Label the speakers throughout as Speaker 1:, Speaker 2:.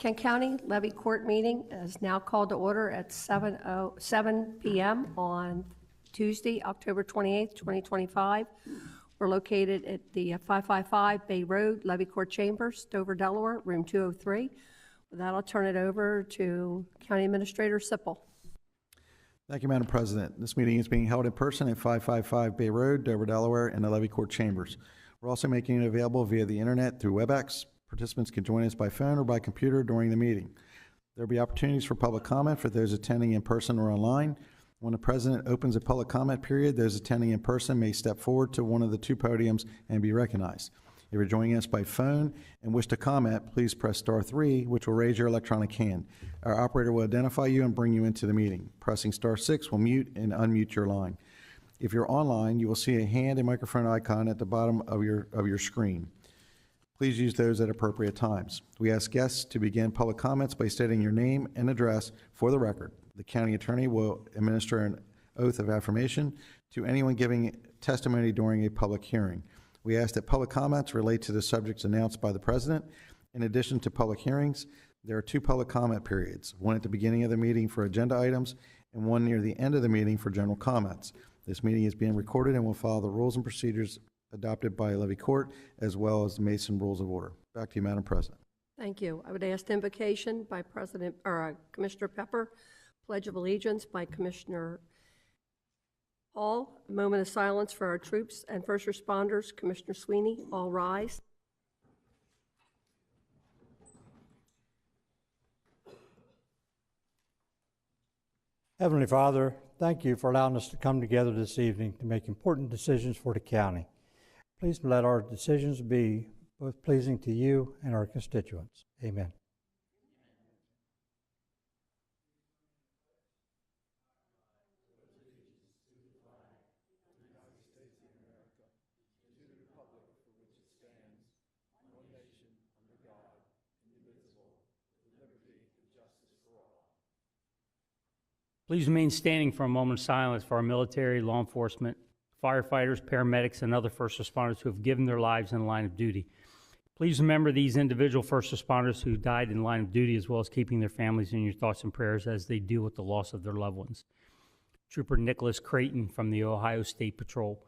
Speaker 1: Kent County Levy Court meeting is now called to order at 7 p.m. on Tuesday, October 28th, 2025. We're located at the 555 Bay Road, Levy Court Chambers, Dover, Delaware, room 203. With that, I'll turn it over to County Administrator Sipple.
Speaker 2: Thank you, Madam President. This meeting is being held in person at 555 Bay Road, Dover, Delaware, in the Levy Court Chambers. We're also making it available via the internet through WebEx. Participants can join us by phone or by computer during the meeting. There will be opportunities for public comment for those attending in person or online. When the President opens a public comment period, those attending in person may step forward to one of the two podiums and be recognized. If you're joining us by phone and wish to comment, please press *3, which will raise your electronic hand. Our operator will identify you and bring you into the meeting. Pressing *6 will mute and unmute your line. If you're online, you will see a hand and microphone icon at the bottom of your screen. Please use those at appropriate times. We ask guests to begin public comments by stating your name and address for the record. The county attorney will administer an oath of affirmation to anyone giving testimony during a public hearing. We ask that public comments relate to the subjects announced by the President. In addition to public hearings, there are two public comment periods, one at the beginning of the meeting for agenda items and one near the end of the meeting for general comments. This meeting is being recorded and will follow the rules and procedures adopted by Levy Court, as well as the Mason Rules of Order. Back to you, Madam President.
Speaker 1: Thank you. I would ask invocation by Commissioner Pepper, Pledge of Allegiance by Commissioner Hall, a moment of silence for our troops and first responders. Commissioner Sweeney, all rise.
Speaker 3: Heavenly Father, thank you for allowing us to come together this evening to make important decisions for the county. Please let our decisions be both pleasing to you and our constituents. Amen.
Speaker 4: Please remain standing for a moment of silence for our military, law enforcement, firefighters, paramedics, and other first responders who have given their lives in the line of duty. Please remember these individual first responders who died in the line of duty, as well as keeping their families in your thoughts and prayers as they deal with the loss of their loved ones. Trooper Nicholas Creighton from the Ohio State Patrol.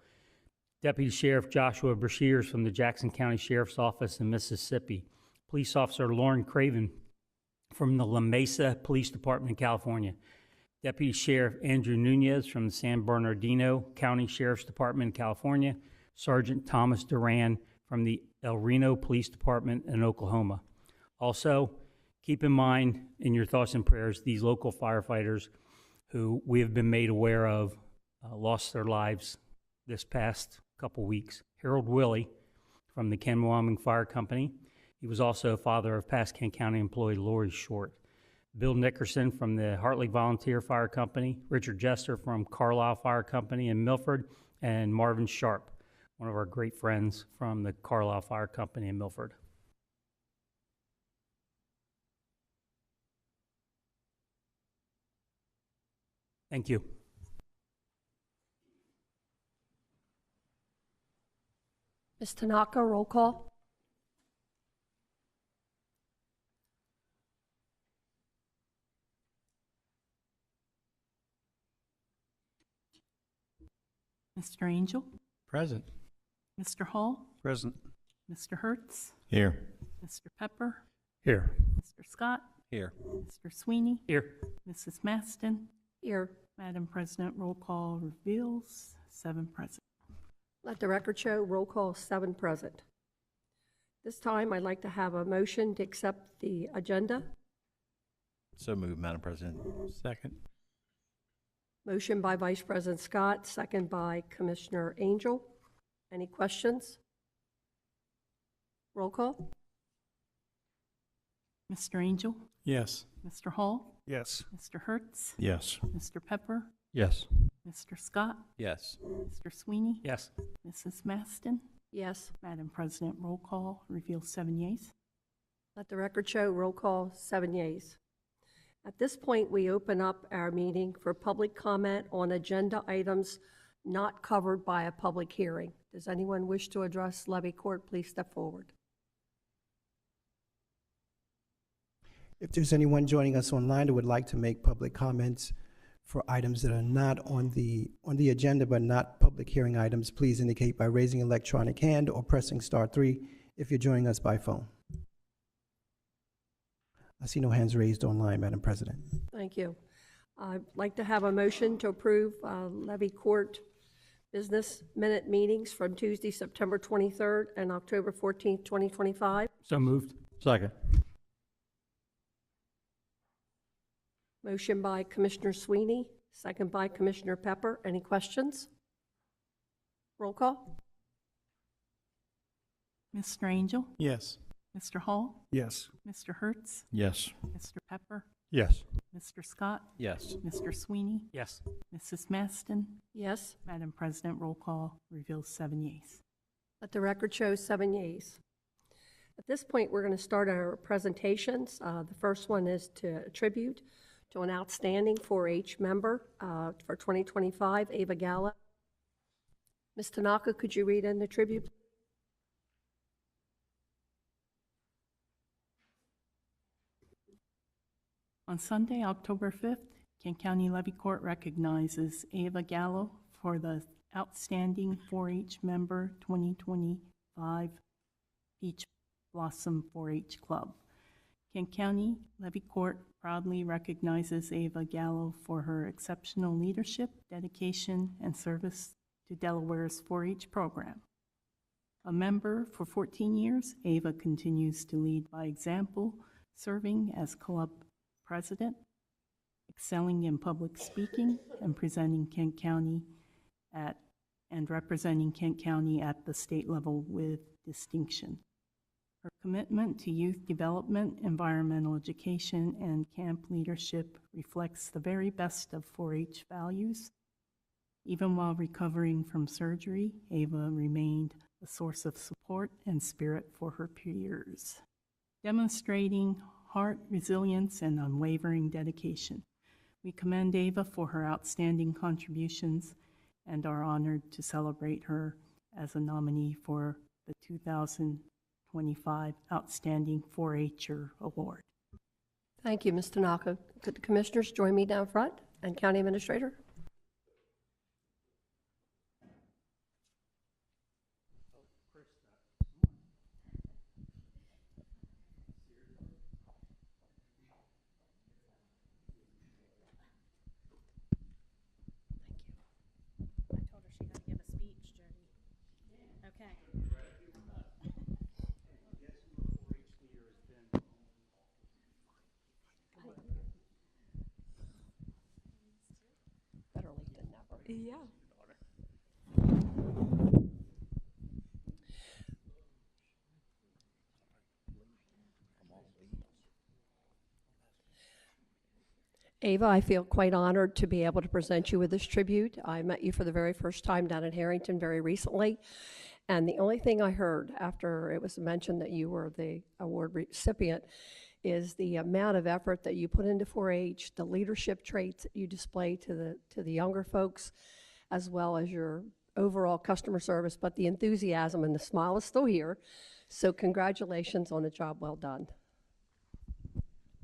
Speaker 4: Deputy Sheriff Joshua Brashears from the Jackson County Sheriff's Office in Mississippi. Police Officer Lauren Craven from the La Mesa Police Department in California. Deputy Sheriff Andrew Nunez from the San Bernardino County Sheriff's Department in California. Sergeant Thomas Duran from the El Reno Police Department in Oklahoma. Also, keep in mind in your thoughts and prayers these local firefighters who we have been made aware of lost their lives this past couple weeks. Harold Willie from the Kennewamin Fire Company. He was also a father of past Kent County employee Lori Short. Bill Nickerson from the Hartley Volunteer Fire Company, Richard Jester from Carlisle Fire Company in Milford, and Marvin Sharp, one of our great friends from the Carlisle Fire Company in Milford. Thank you.
Speaker 1: Ms. Tanaka, roll call.
Speaker 5: Mr. Angel?
Speaker 3: Present.
Speaker 5: Mr. Hall?
Speaker 3: Present.
Speaker 5: Mr. Hertz?
Speaker 3: Here.
Speaker 5: Mr. Pepper?
Speaker 3: Here.
Speaker 5: Mr. Scott?
Speaker 3: Here.
Speaker 5: Mr. Sweeney?
Speaker 4: Here.
Speaker 5: Mrs. Maston?
Speaker 1: Here.
Speaker 5: Madam President, roll call reveals 7 present.
Speaker 1: Let the record show roll call 7 present. This time, I'd like to have a motion to accept the agenda.
Speaker 6: So moved, Madam President.
Speaker 3: Second.
Speaker 1: Motion by Vice President Scott, second by Commissioner Angel. Any questions? Roll call.
Speaker 5: Mr. Angel?
Speaker 3: Yes.
Speaker 5: Mr. Hall?
Speaker 3: Yes.
Speaker 5: Mr. Hertz?
Speaker 3: Yes.
Speaker 5: Mr. Pepper?
Speaker 3: Yes.
Speaker 5: Mr. Scott?
Speaker 6: Yes.
Speaker 5: Mr. Sweeney?
Speaker 4: Yes.
Speaker 5: Mrs. Maston?
Speaker 1: Yes.
Speaker 5: Madam President, roll call reveals 7 yeas.
Speaker 1: Let the record show roll call 7 yeas. At this point, we open up our meeting for public comment on agenda items not covered by a public hearing. Does anyone wish to address Levy Court? Please step forward.
Speaker 7: If there's anyone joining us online who would like to make public comments for items that are not on the agenda but not public hearing items, please indicate by raising an electronic hand or pressing *3 if you're joining us by phone. I see no hands raised online, Madam President.
Speaker 1: Thank you. I'd like to have a motion to approve Levy Court business minute meetings from Tuesday, September 23rd and October 14th, 2025.
Speaker 4: So moved.
Speaker 3: Second.
Speaker 1: Motion by Commissioner Sweeney, second by Commissioner Pepper. Any questions? Roll call.
Speaker 5: Mr. Angel?
Speaker 6: Yes.
Speaker 5: Mr. Hall?
Speaker 6: Yes.
Speaker 5: Mr. Hertz?
Speaker 6: Yes.
Speaker 5: Mr. Pepper?
Speaker 3: Yes.
Speaker 5: Mr. Scott?
Speaker 6: Yes.
Speaker 5: Mr. Sweeney?
Speaker 4: Yes.
Speaker 5: Mrs. Maston?
Speaker 1: Yes.
Speaker 5: Madam President, roll call reveals 7 yeas.
Speaker 1: Let the record show 7 yeas. At this point, we're going to start our presentations. The first one is to tribute to an outstanding 4-H member for 2025, Ava Gallo. Ms. Tanaka, could you read in the tribute?
Speaker 5: On Sunday, October 5th, Kent County Levy Court recognizes Ava Gallo for the Outstanding 4-H Member 2025 Peach Blossom 4-H Club. Kent County Levy Court proudly recognizes Ava Gallo for her exceptional leadership, dedication, and service to Delaware's 4-H program. A member for 14 years, Ava continues to lead by example, serving as club president, excelling in public speaking, and presenting Kent County and representing Kent County at the state level with distinction. Her commitment to youth development, environmental education, and camp leadership reflects the very best of 4-H values. Even while recovering from surgery, Ava remained a source of support and spirit for her peers, demonstrating heart, resilience, and unwavering dedication. We commend Ava for her outstanding contributions and are honored to celebrate her as a nominee for the 2025 Outstanding 4-H'er Award.
Speaker 1: Thank you, Ms. Tanaka. Could the commissioners join me down front and County Administrator? Better late than never.
Speaker 5: Yeah.
Speaker 1: Ava, I feel quite honored to be able to present you with this tribute. I met you for the very first time down in Harrington very recently, and the only thing I heard after it was mentioned that you were the award recipient is the amount of effort that you put into 4-H, the leadership traits that you display to the younger folks, as well as your overall customer service, but the enthusiasm and the smile is still here. So congratulations on a job well done.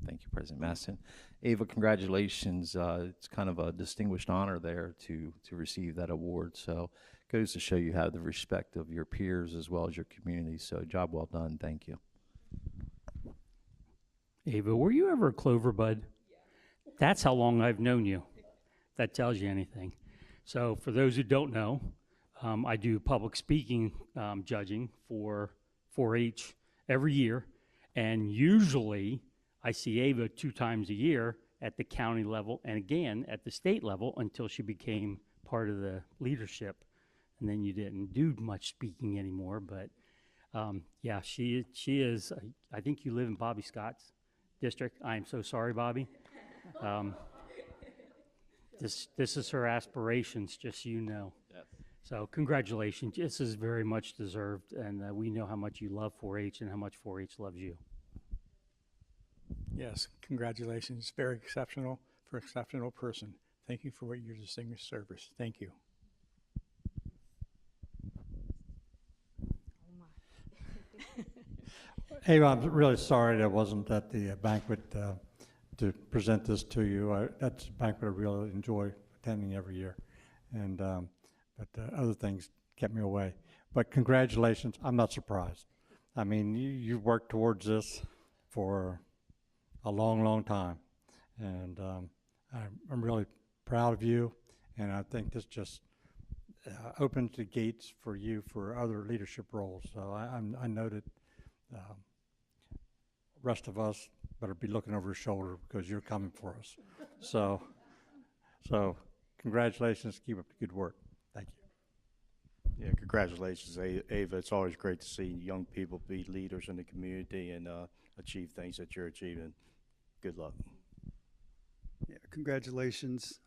Speaker 6: Thank you, President Maston. Ava, congratulations. It's kind of a distinguished honor there to receive that award. So it goes to show you have the respect of your peers as well as your community. So job well done. Thank you.
Speaker 4: Ava, were you ever a Clover Bud? Yeah. That's how long I've known you. That tells you anything. So for those who don't know, I do public speaking judging for 4-H every year, and usually I see Ava 2 times a year at the county level and again at the state level until she became part of the leadership, and then you didn't do much speaking anymore. But yeah, she is. I think you live in Bobby Scott's district. I am so sorry, Bobby. This is her aspirations, just so you know. Yes. So congratulations. This is very much deserved, and we know how much you love 4-H and how much 4-H loves you.
Speaker 8: Yes, congratulations. Very exceptional for an exceptional person. Thank you for your distinguished service. Thank you.
Speaker 3: Ava, I'm really sorry that I wasn't at the banquet to present this to you. That's a banquet I really enjoy attending every year, and but other things kept me away. But congratulations! I'm not surprised. I mean, you've worked towards this for a long, long time, and I'm really proud of you. And I think this just opens the gates for you for other leadership roles. So I know that rest of us better be looking over your shoulder because you're coming for us. So congratulations. Keep up the good work. Thank you.
Speaker 9: Yeah, congratulations, Ava. It's always great to see young people be leaders in the community and achieve things that you're achieving. Good luck.
Speaker 10: Yeah, congratulations.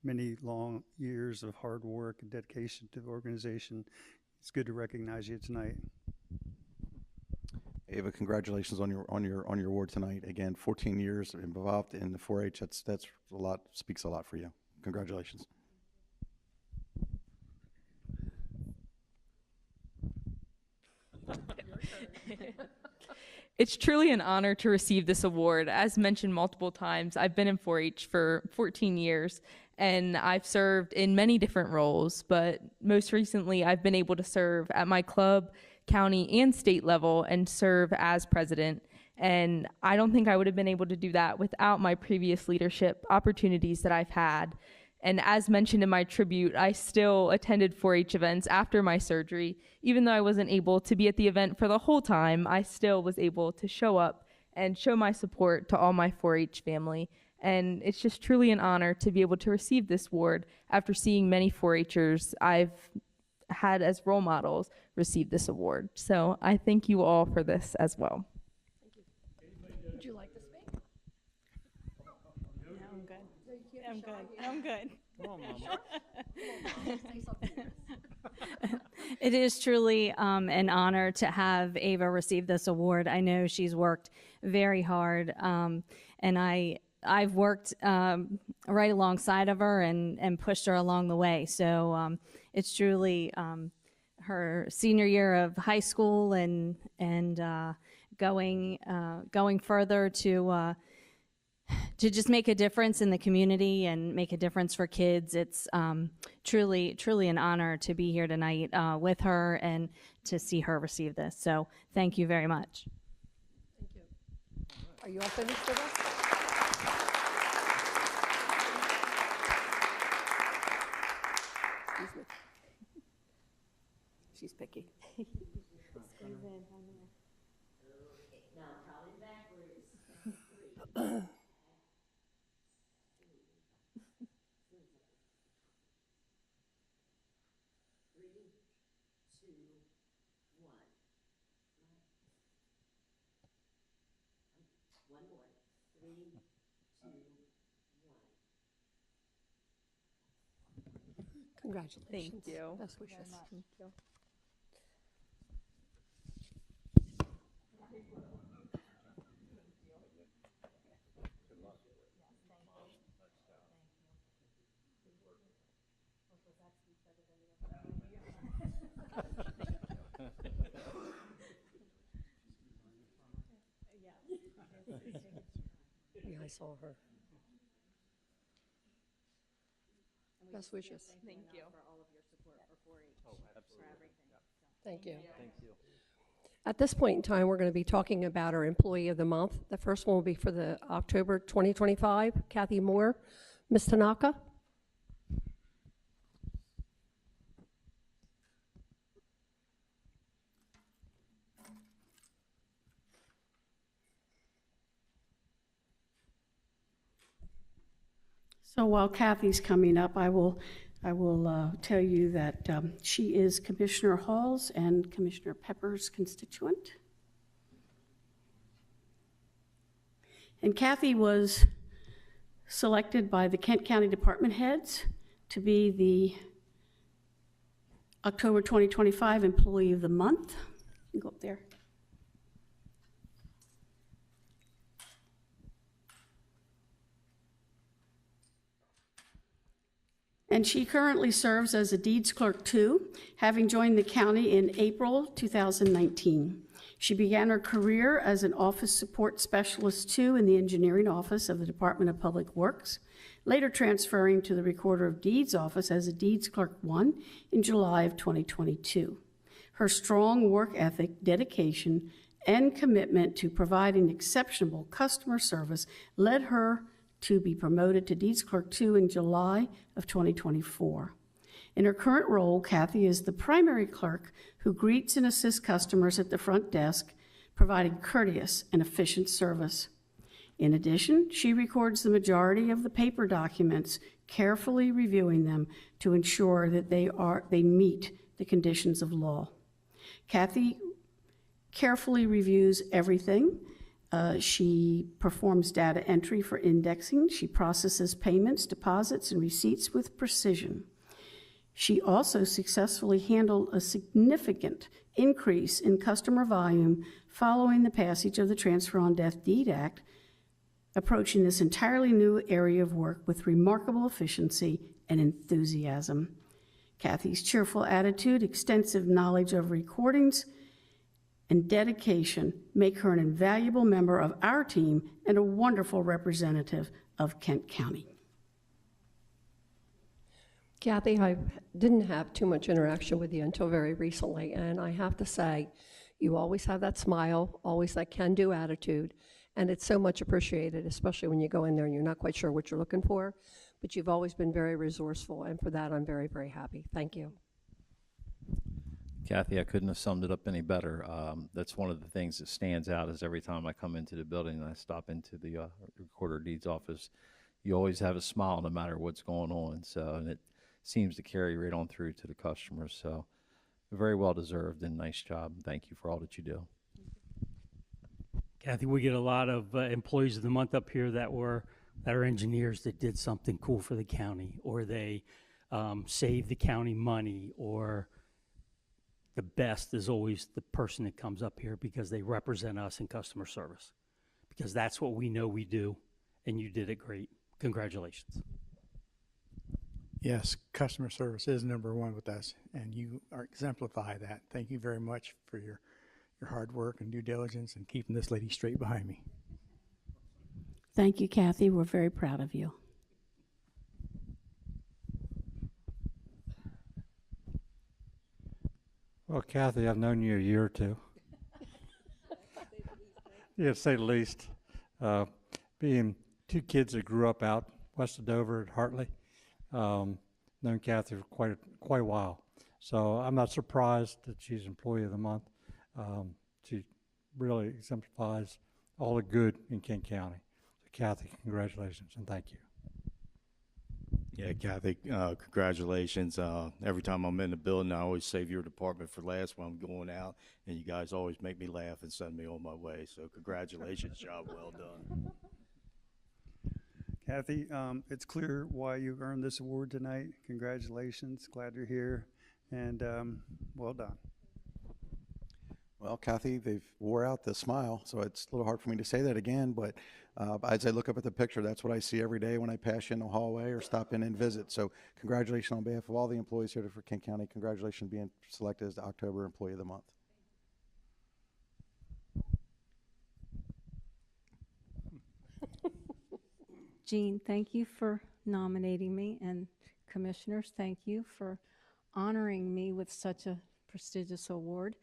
Speaker 10: Many long years of hard work and dedication to the organization. It's good to recognize you tonight.
Speaker 2: Ava, congratulations on your award tonight. Again, 14 years involved in the 4-H. That's a lot. Speaks a lot for you. Congratulations.
Speaker 11: It's truly an honor to receive this award. As mentioned multiple times, I've been in 4-H for 14 years, and I've served in many different roles, but most recently I've been able to serve at my club, county, and state level and serve as president. And I don't think I would have been able to do that without my previous leadership opportunities that I've had. And as mentioned in my tribute, I still attended 4-H events after my surgery. Even though I wasn't able to be at the event for the whole time, I still was able to show up and show my support to all my 4-H family. And it's just truly an honor to be able to receive this award after seeing many 4-Hers I've had as role models receive this award. So I thank you all for this as well.
Speaker 1: Would you like to speak?
Speaker 5: No, I'm good. I'm good. I'm good.
Speaker 12: It is truly an honor to have Ava receive this award. I know she's worked very hard, and I've worked right alongside of her and pushed her along the way. So it's truly her senior year of high school and going further to just make a difference in the community and make a difference for kids. It's truly an honor to be here tonight with her and to see her receive this. So thank you very much.
Speaker 1: Thank you. Are you all finished with us? Excuse me. She's picky. Congratulations.
Speaker 11: Thank you.
Speaker 1: Best wishes.
Speaker 11: Thank you.
Speaker 1: Yeah, I saw her. Best wishes.
Speaker 11: Thank you.
Speaker 1: Thank you.
Speaker 6: Thank you.
Speaker 1: At this point in time, we're going to be talking about our Employee of the Month. The first one will be for the October 2025, Kathy Moore. Ms. Tanaka?
Speaker 13: So while Kathy's coming up, I will tell you that she is Commissioner Hall's and Commissioner Pepper's constituent. And Kathy was selected by the Kent County Department heads to be the October 2025 Employee of the Month. You can go up there. And she currently serves as a Deeds Clerk 2, having joined the county in April 2019. She began her career as an Office Support Specialist 2 in the Engineering Office of the Department of Public Works, later transferring to the Recorder of Deeds Office as a Deeds Clerk 1 in July of 2022. Her strong work ethic, dedication, and commitment to providing exceptional customer service led her to be promoted to Deeds Clerk 2 in July of 2024. In her current role, Kathy is the primary clerk who greets and assists customers at the front desk, providing courteous and efficient service. In addition, she records the majority of the paper documents, carefully reviewing them to ensure that they meet the conditions of law. Kathy carefully reviews everything. She performs data entry for indexing. She processes payments, deposits, and receipts with precision. She also successfully handled a significant increase in customer volume following the passage of the Transfer on Death Deed Act, approaching this entirely new area of work with remarkable efficiency and enthusiasm. Kathy's cheerful attitude, extensive knowledge of recordings, and dedication make her an invaluable member of our team and a wonderful representative of Kent County.
Speaker 1: Kathy, I didn't have too much interaction with you until very recently, and I have to say, you always have that smile, always that can-do attitude, and it's so much appreciated, especially when you go in there and you're not quite sure what you're looking for, but you've always been very resourceful, and for that, I'm very, very happy. Thank you.
Speaker 6: Kathy, I couldn't have summed it up any better. That's one of the things that stands out is every time I come into the building and I stop into the Recorder of Deeds office, you always have a smile no matter what's going on. So, and it seems to carry right on through to the customers. So, very well deserved and nice job. Thank you for all that you do.
Speaker 4: Kathy, we get a lot of employees of the month up here that are engineers that did something cool for the county, or they saved the county money, or the best is always the person that comes up here because they represent us in customer service, because that's what we know we do, and you did it great. Congratulations.
Speaker 8: Yes, customer service is #1 with us, and you are exemplify that. Thank you very much for your hard work and due diligence and keeping this lady straight behind me.
Speaker 13: Thank you, Kathy. We're very proud of you.
Speaker 3: Well, Kathy, I've known you a year or two. Yeah, to say the least. Being two kids that grew up out west of Dover at Hartley, known Kathy for quite a while. So I'm not surprised that she's Employee of the Month. She really exemplifies all the good in Kent County. So Kathy, congratulations and thank you.
Speaker 9: Yeah, Kathy, congratulations. Every time I'm in the building, I always save your department for last when I'm going out, and you guys always make me laugh and send me on my way. So congratulations, job well done.
Speaker 10: Kathy, it's clear why you earned this award tonight. Congratulations. Glad you're here, and well done.
Speaker 2: Well, Kathy, they've wore out the smile, so it's a little hard for me to say that again, but as I look up at the picture, that's what I see every day when I pass you in the hallway or stop in and visit. So congratulations on behalf of all the employees here for Kent County. Congratulations being selected as the October Employee of the Month.
Speaker 12: Jean, thank you for nominating me, and commissioners, thank you for honoring me with such a prestigious award.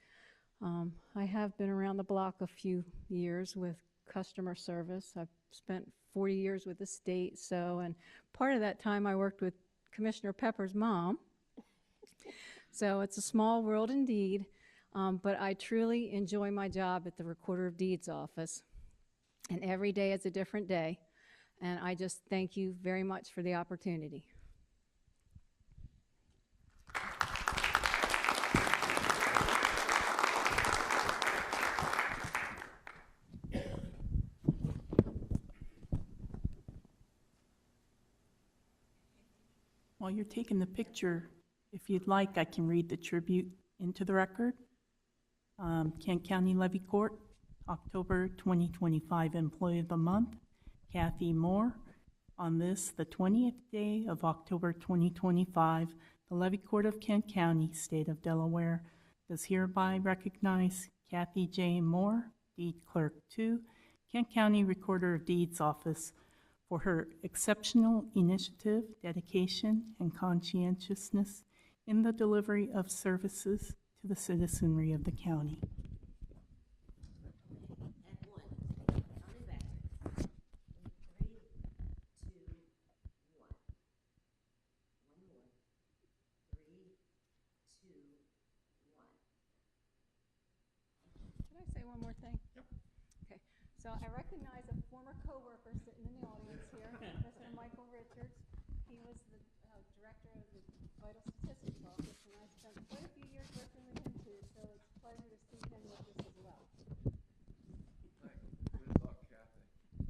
Speaker 12: I have been around the block a few years with customer service. I've spent 40 years with the state, and part of that time I worked with Commissioner Pepper's mom. So it's a small world indeed, but I truly enjoy my job at the Recorder of Deeds office, and every day is a different day, and I just thank you very much for the opportunity.
Speaker 5: While you're taking the picture, if you'd like, I can read the tribute into the record. Kent County Levy Court, October 2025 Employee of the Month, Kathy Moore, On this, the 20th day of October 2025, the Levy Court of Kent County, State of Delaware, does hereby recognize Kathy J. Moore, Deed Clerk 2, Kent County Recorder of Deeds Office, for her exceptional initiative, dedication, and conscientiousness in the delivery of services to the citizenry of the county.
Speaker 1: Can I say one more thing? Yep. Okay, so I recognize a former coworker sitting in the audience here, Mr. Michael Richards. He was the director of the Vital Statistics Office, and I spent quite a few years working with him too, so it's a pleasure to see him with us as well.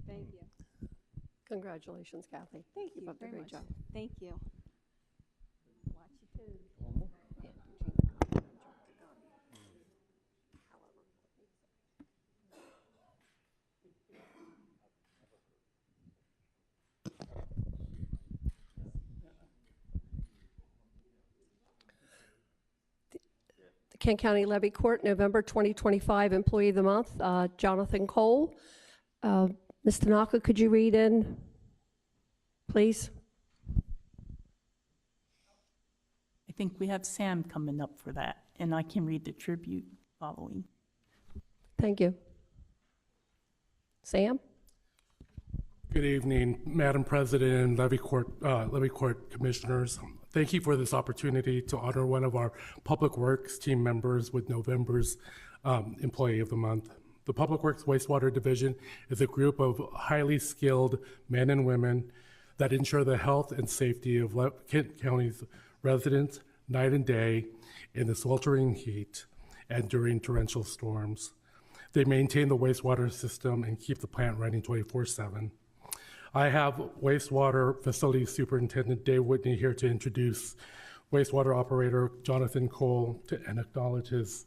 Speaker 1: Thank you. Congratulations, Kathy.
Speaker 12: Thank you
Speaker 1: Keep up the
Speaker 12: very
Speaker 1: great
Speaker 12: much.
Speaker 1: job.
Speaker 12: Thank you.
Speaker 1: Watch your toes. The Kent County Levy Court, November 2025 Employee of the Month, Jonathan Cole. Ms. Tanaka, could you read in, please?
Speaker 5: I think we have Sam coming up for that, and I can read the tribute following.
Speaker 1: Thank you. Sam?
Speaker 14: Good evening, Madam President, Levy Court Commissioners. Thank you for this opportunity to honor one of our Public Works team members with November's Employee of the Month. The Public Works Wastewater Division is a group of highly skilled men and women that ensure the health and safety of Kent County's residents night and day in the sweltering heat and during torrential storms. They maintain the wastewater system and keep the plant running 24/7. I have wastewater facility superintendent Dave Whitney here to introduce wastewater operator Jonathan Cole and acknowledge his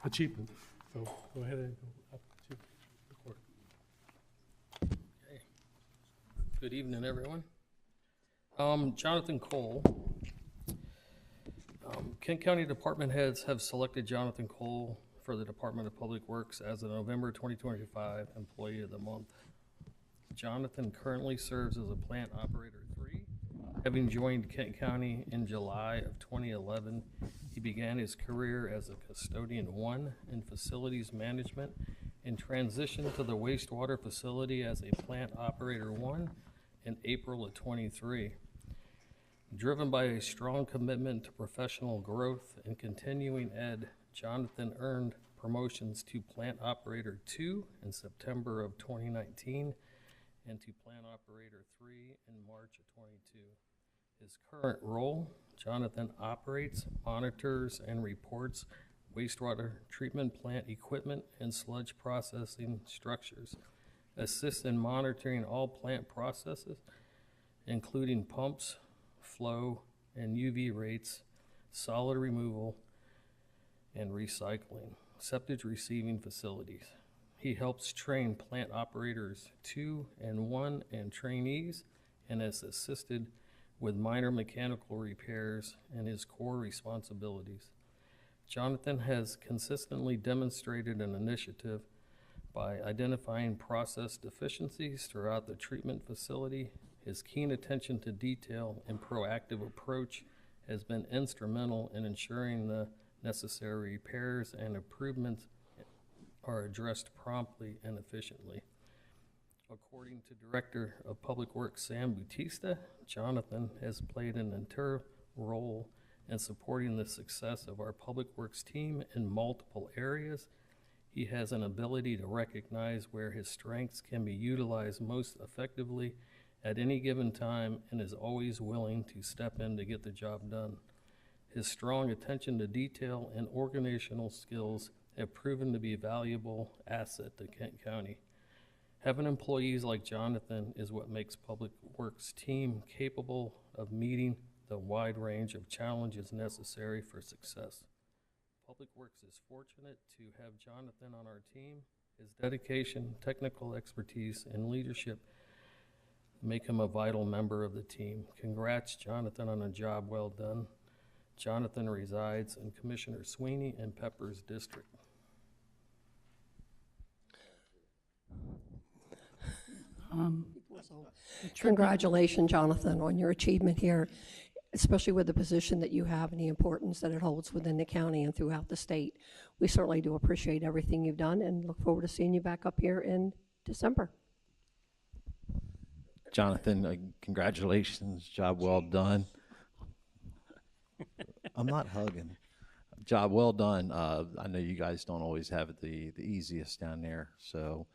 Speaker 14: achievement. So go ahead and go up to the court.
Speaker 15: Okay. Good evening, everyone. Jonathan Cole. Kent County department heads have selected Jonathan Cole for the Department of Public Works as the November 2025 Employee of the Month. Jonathan currently serves as a Plant Operator 3. Having joined Kent County in July of 2011, he began his career as a Custodian 1 in Facilities Management and transitioned to the wastewater facility as a Plant Operator 1 in April of 23. Driven by a strong commitment to professional growth and continuing ed, Jonathan earned promotions to Plant Operator 2 in September of 2019 and to Plant Operator 3 in March of 22. His current role, Jonathan operates, monitors, and reports wastewater treatment plant equipment and sludge processing structures, assists in monitoring all plant processes, including pumps, flow, and UV rates, solid removal, and recycling, septic receiving facilities. He helps train Plant Operators 2 and 1 and trainees, and has assisted with minor mechanical repairs and his core responsibilities. Jonathan has consistently demonstrated an initiative by identifying process deficiencies throughout the treatment facility. His keen attention to detail and proactive approach has been instrumental in ensuring the necessary repairs and improvements are addressed promptly and efficiently. According to Director of Public Works Sam Bautista, Jonathan has played an integral role in supporting the success of our Public Works team in multiple areas. He has an ability to recognize where his strengths can be utilized most effectively at any given time and is always willing to step in to get the job done. His strong attention to detail and organizational skills have proven to be a valuable asset to Kent County. Having employees like Jonathan is what makes Public Works team capable of meeting the wide range of challenges necessary for success. Public Works is fortunate to have Jonathan on our team. His dedication, technical expertise, and leadership make him a vital member of the team. Congrats, Jonathan, on a job well done. Jonathan resides in Commissioner Sweeney and Pepper's district.
Speaker 1: Congratulations, Jonathan, on your achievement here, especially with the position that you have and the importance that it holds within the county and throughout the state. We certainly do appreciate everything you've done and look forward to seeing you back up here in December.
Speaker 6: Jonathan, congratulations, job well done. I'm not hugging. Job well done. I know you guys don't always have it the easiest down there, so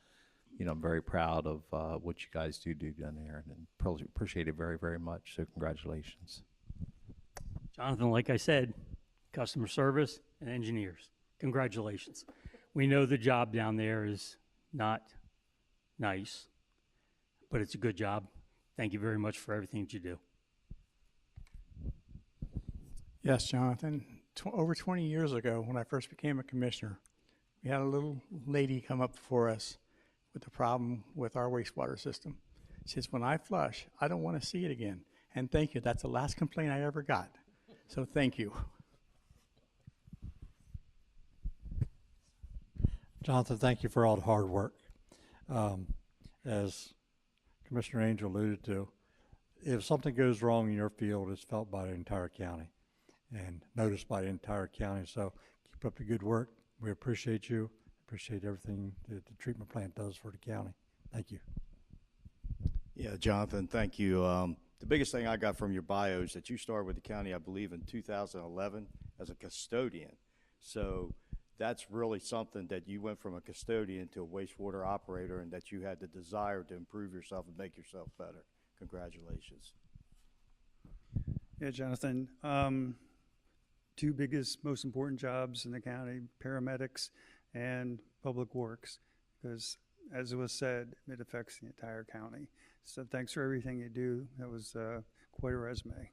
Speaker 6: I'm very proud of what you guys do down there, and appreciate it very, very much. So congratulations.
Speaker 4: Jonathan, like I said, customer service and engineers, congratulations. We know the job down there is not nice, but it's a good job. Thank you very much for everything that you do.
Speaker 8: Yes, Jonathan. Over 20 years ago, when I first became a commissioner, we had a little lady come up before us with a problem with our wastewater system. She says, when I flush, I don't want to see it again. And thank you. That's the last complaint I ever got. So thank you.
Speaker 3: Jonathan, thank you for all the hard work. As Commissioner Angel alluded to, if something goes wrong in your field, it's felt by the entire county and noticed by the entire county. So keep up the good work. We appreciate you. Appreciate everything that the treatment plant does for the county. Thank you.
Speaker 9: Yeah, Jonathan, thank you. The biggest thing I got from your bio is that you started with the county, I believe, in 2011 as a custodian. So that's really something, that you went from a custodian to a wastewater operator, and that you had the desire to improve yourself and make yourself better. Congratulations.
Speaker 10: Yeah, Jonathan. Two biggest, most important jobs in the county, paramedics and public works, because as it was said, it affects the entire county. So thanks for everything you do. That was quite a resume.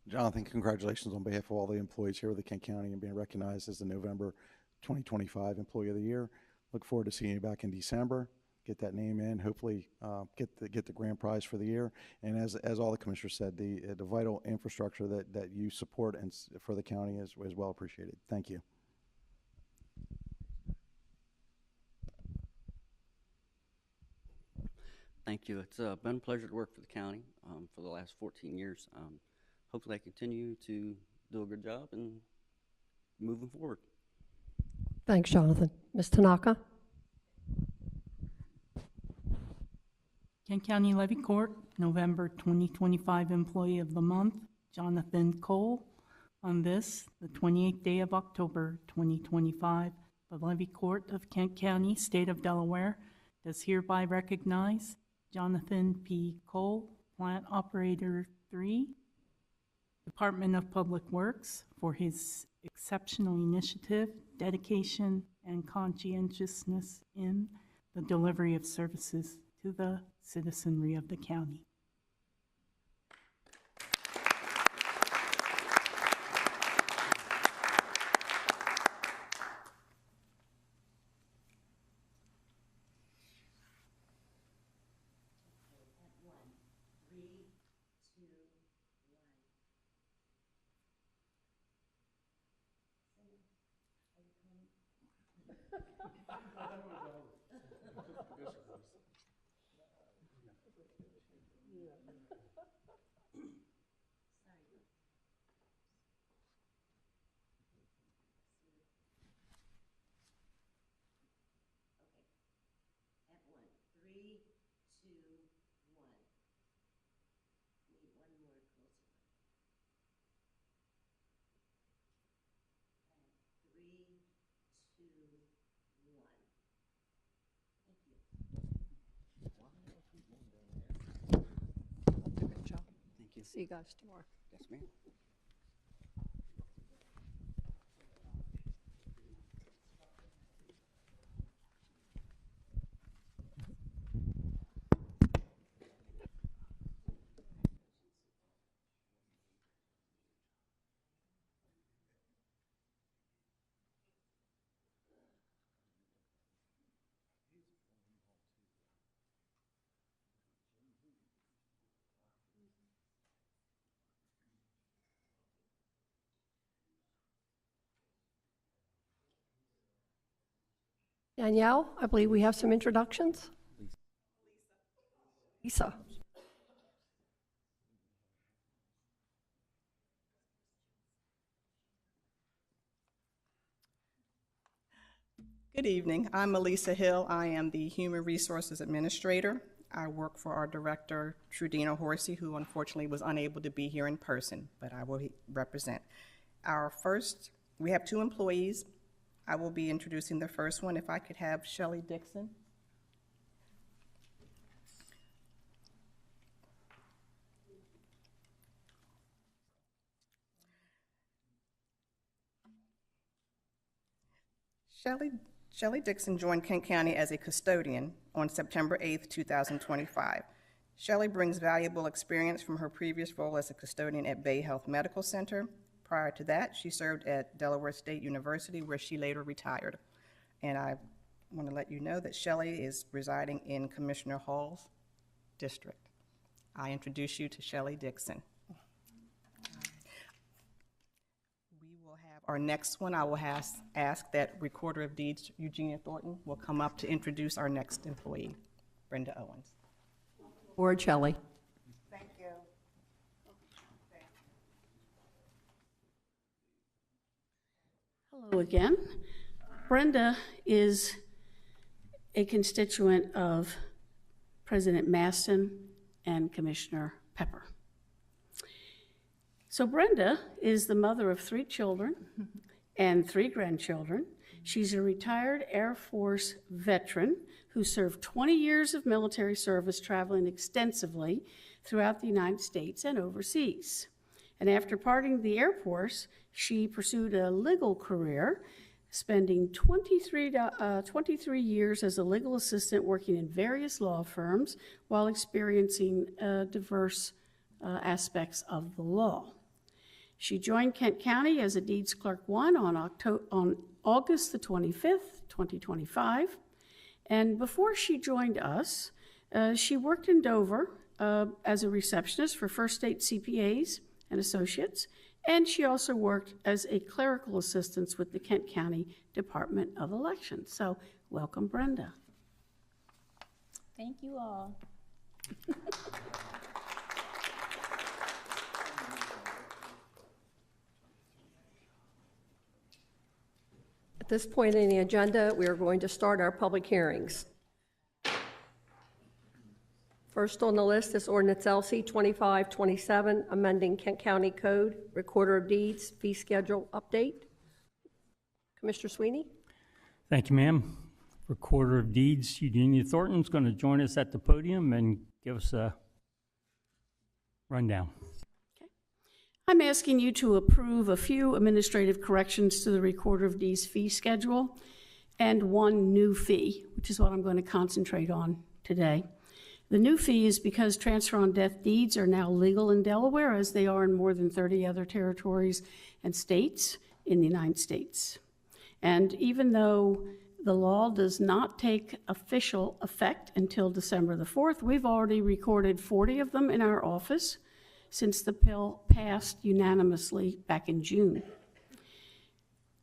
Speaker 2: Jonathan, congratulations on behalf of all the employees here with the Kent County and being recognized as the November 2025 Employee of the Year. Look forward to seeing you back in December. Get that name in, hopefully get the grand prize for the year. And as all the commissioners said, the vital infrastructure that you support and for the county is well appreciated. Thank you.
Speaker 16: Thank you. It's been a pleasure to work for the county for the last 14 years. Hopefully I continue to do a good job and moving forward.
Speaker 1: Thanks, Jonathan. Ms. Tanaka?
Speaker 5: Kent County Levy Court, November 2025 Employee of the Month, Jonathan Cole. On this, the 28th day of October 2025, the Levy Court of Kent County, State of Delaware, does hereby recognize Jonathan P. Cole, Plant Operator 3, Department of Public Works, for his exceptional initiative, dedication, and conscientiousness in the delivery of services to the citizenry of the county.
Speaker 1: Good job.
Speaker 16: Thank you.
Speaker 1: See you guys tomorrow.
Speaker 16: Yes, ma'am.
Speaker 1: Danielle, I believe we have some introductions. Lisa.
Speaker 17: Good evening. I'm Melissa Hill. I am the Human Resources Administrator. I work for our Director, Trudina Horsey, who unfortunately was unable to be here in person, but I will represent. We have 2 employees. I will be introducing the first one. If I could have Shelley Dixon. Shelley Dixon joined Kent County as a custodian on September 8th, 2025. Shelley brings valuable experience from her previous role as a custodian at Bay Health Medical Center. Prior to that, she served at Delaware State University, where she later retired. And I want to let you know that Shelley is residing in Commissioner Hall's district. I introduce you to Shelley Dixon. Our next one, I will ask that Recorder of Deeds, Eugenia Thornton, will come up to introduce our next employee, Brenda Owens.
Speaker 1: Ward Shelley.
Speaker 17: Thank you.
Speaker 13: Hello again. Brenda is a constituent of President Maston and Commissioner Pepper. So Brenda is the mother of 3 children and 3 grandchildren. She's a retired Air Force veteran who served 20 years of military service, traveling extensively throughout the United States and overseas. And after parting the Air Force, she pursued a legal career, spending 23 years as a legal assistant working in various law firms while experiencing diverse aspects of the law. She joined Kent County as a Deeds Clerk 1 on August the 25th, 2025. And before she joined us, she worked in Dover as a receptionist for First State CPAs and Associates, and she also worked as a clerical assistant with the Kent County Department of Elections. So welcome, Brenda.
Speaker 18: Thank you all.
Speaker 1: At this point in the agenda, we are going to start our public hearings. First on the list is ordinance LC 2527, amending Kent County Code, Recorder of Deeds, fee schedule update. Commissioner Sweeney?
Speaker 4: Thank you, ma'am. Recorder of Deeds, Eugenia Thornton, is going to join us at the podium and give us a rundown.
Speaker 13: I'm asking you to approve a few administrative corrections to the Recorder of Deeds fee schedule and 1 new fee, which is what I'm going to concentrate on today. The new fee is because transfer on death deeds are now legal in Delaware, as they are in more than 30 other territories and states in the United States. And even though the law does not take official effect until December the 4th, we've already recorded 40 of them in our office since the bill passed unanimously back in June.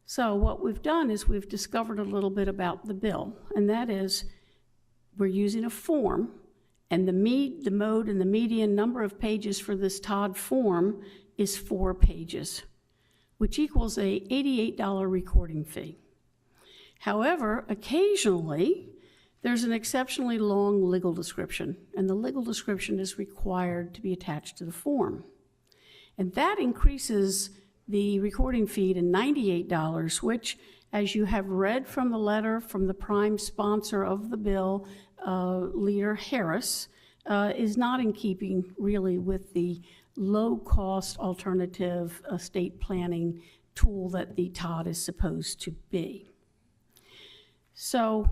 Speaker 13: So what we've done is we've discovered a little bit about the bill, and that is we're using a form, and the mode, and the median number of pages for this Todd form is 4 pages, which equals a $88 recording fee. However, occasionally, there's an exceptionally long legal description, and the legal description is required to be attached to the form. And that increases the recording fee to $98, which, as you have read from the letter from the prime sponsor of the bill, Leader Harris, is not in keeping really with the low-cost alternative estate planning tool that the Todd is supposed to be. So,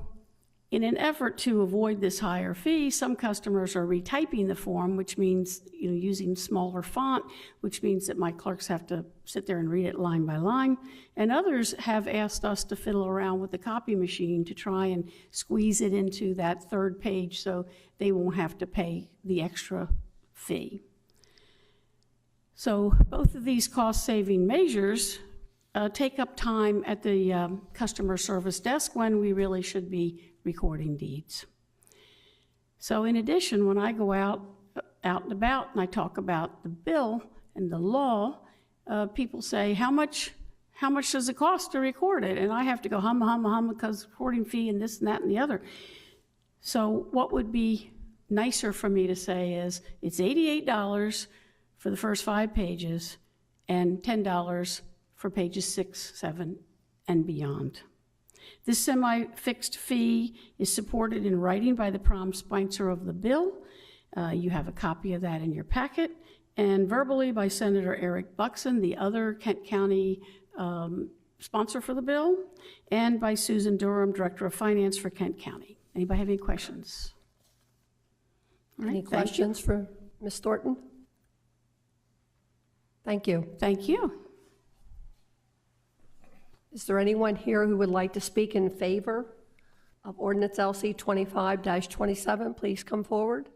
Speaker 13: in an effort to avoid this higher fee, some customers are retyping the form, which means using smaller font, which means that my clerks have to sit there and read it line by line. And others have asked us to fiddle around with the copy machine to try and squeeze it into that 3rd page so they won't have to pay the extra fee. So both of these cost-saving measures take up time at the customer service desk when we really should be recording deeds. So in addition, when I go out and about and I talk about the bill and the law, people say, how much does it cost to record it? And I have to go hum because recording fee and this and that and the other. So what would be nicer for me to say is it's $88 for the first 5 pages and $10 for pages 6, 7, and beyond. This semi-fixed fee is supported in writing by the prom sponsor of the bill. You have a copy of that in your packet, and verbally by Senator Eric Buxton, the other Kent County sponsor for the bill, and by Susan Durham, Director of Finance for Kent County. Anybody have any questions? All right,
Speaker 1: Any questions for Ms. Thornton? Thank you.
Speaker 13: Thank you.
Speaker 1: Is there anyone here who would like to speak in favor of ordinance LC 25-27? Please come forward.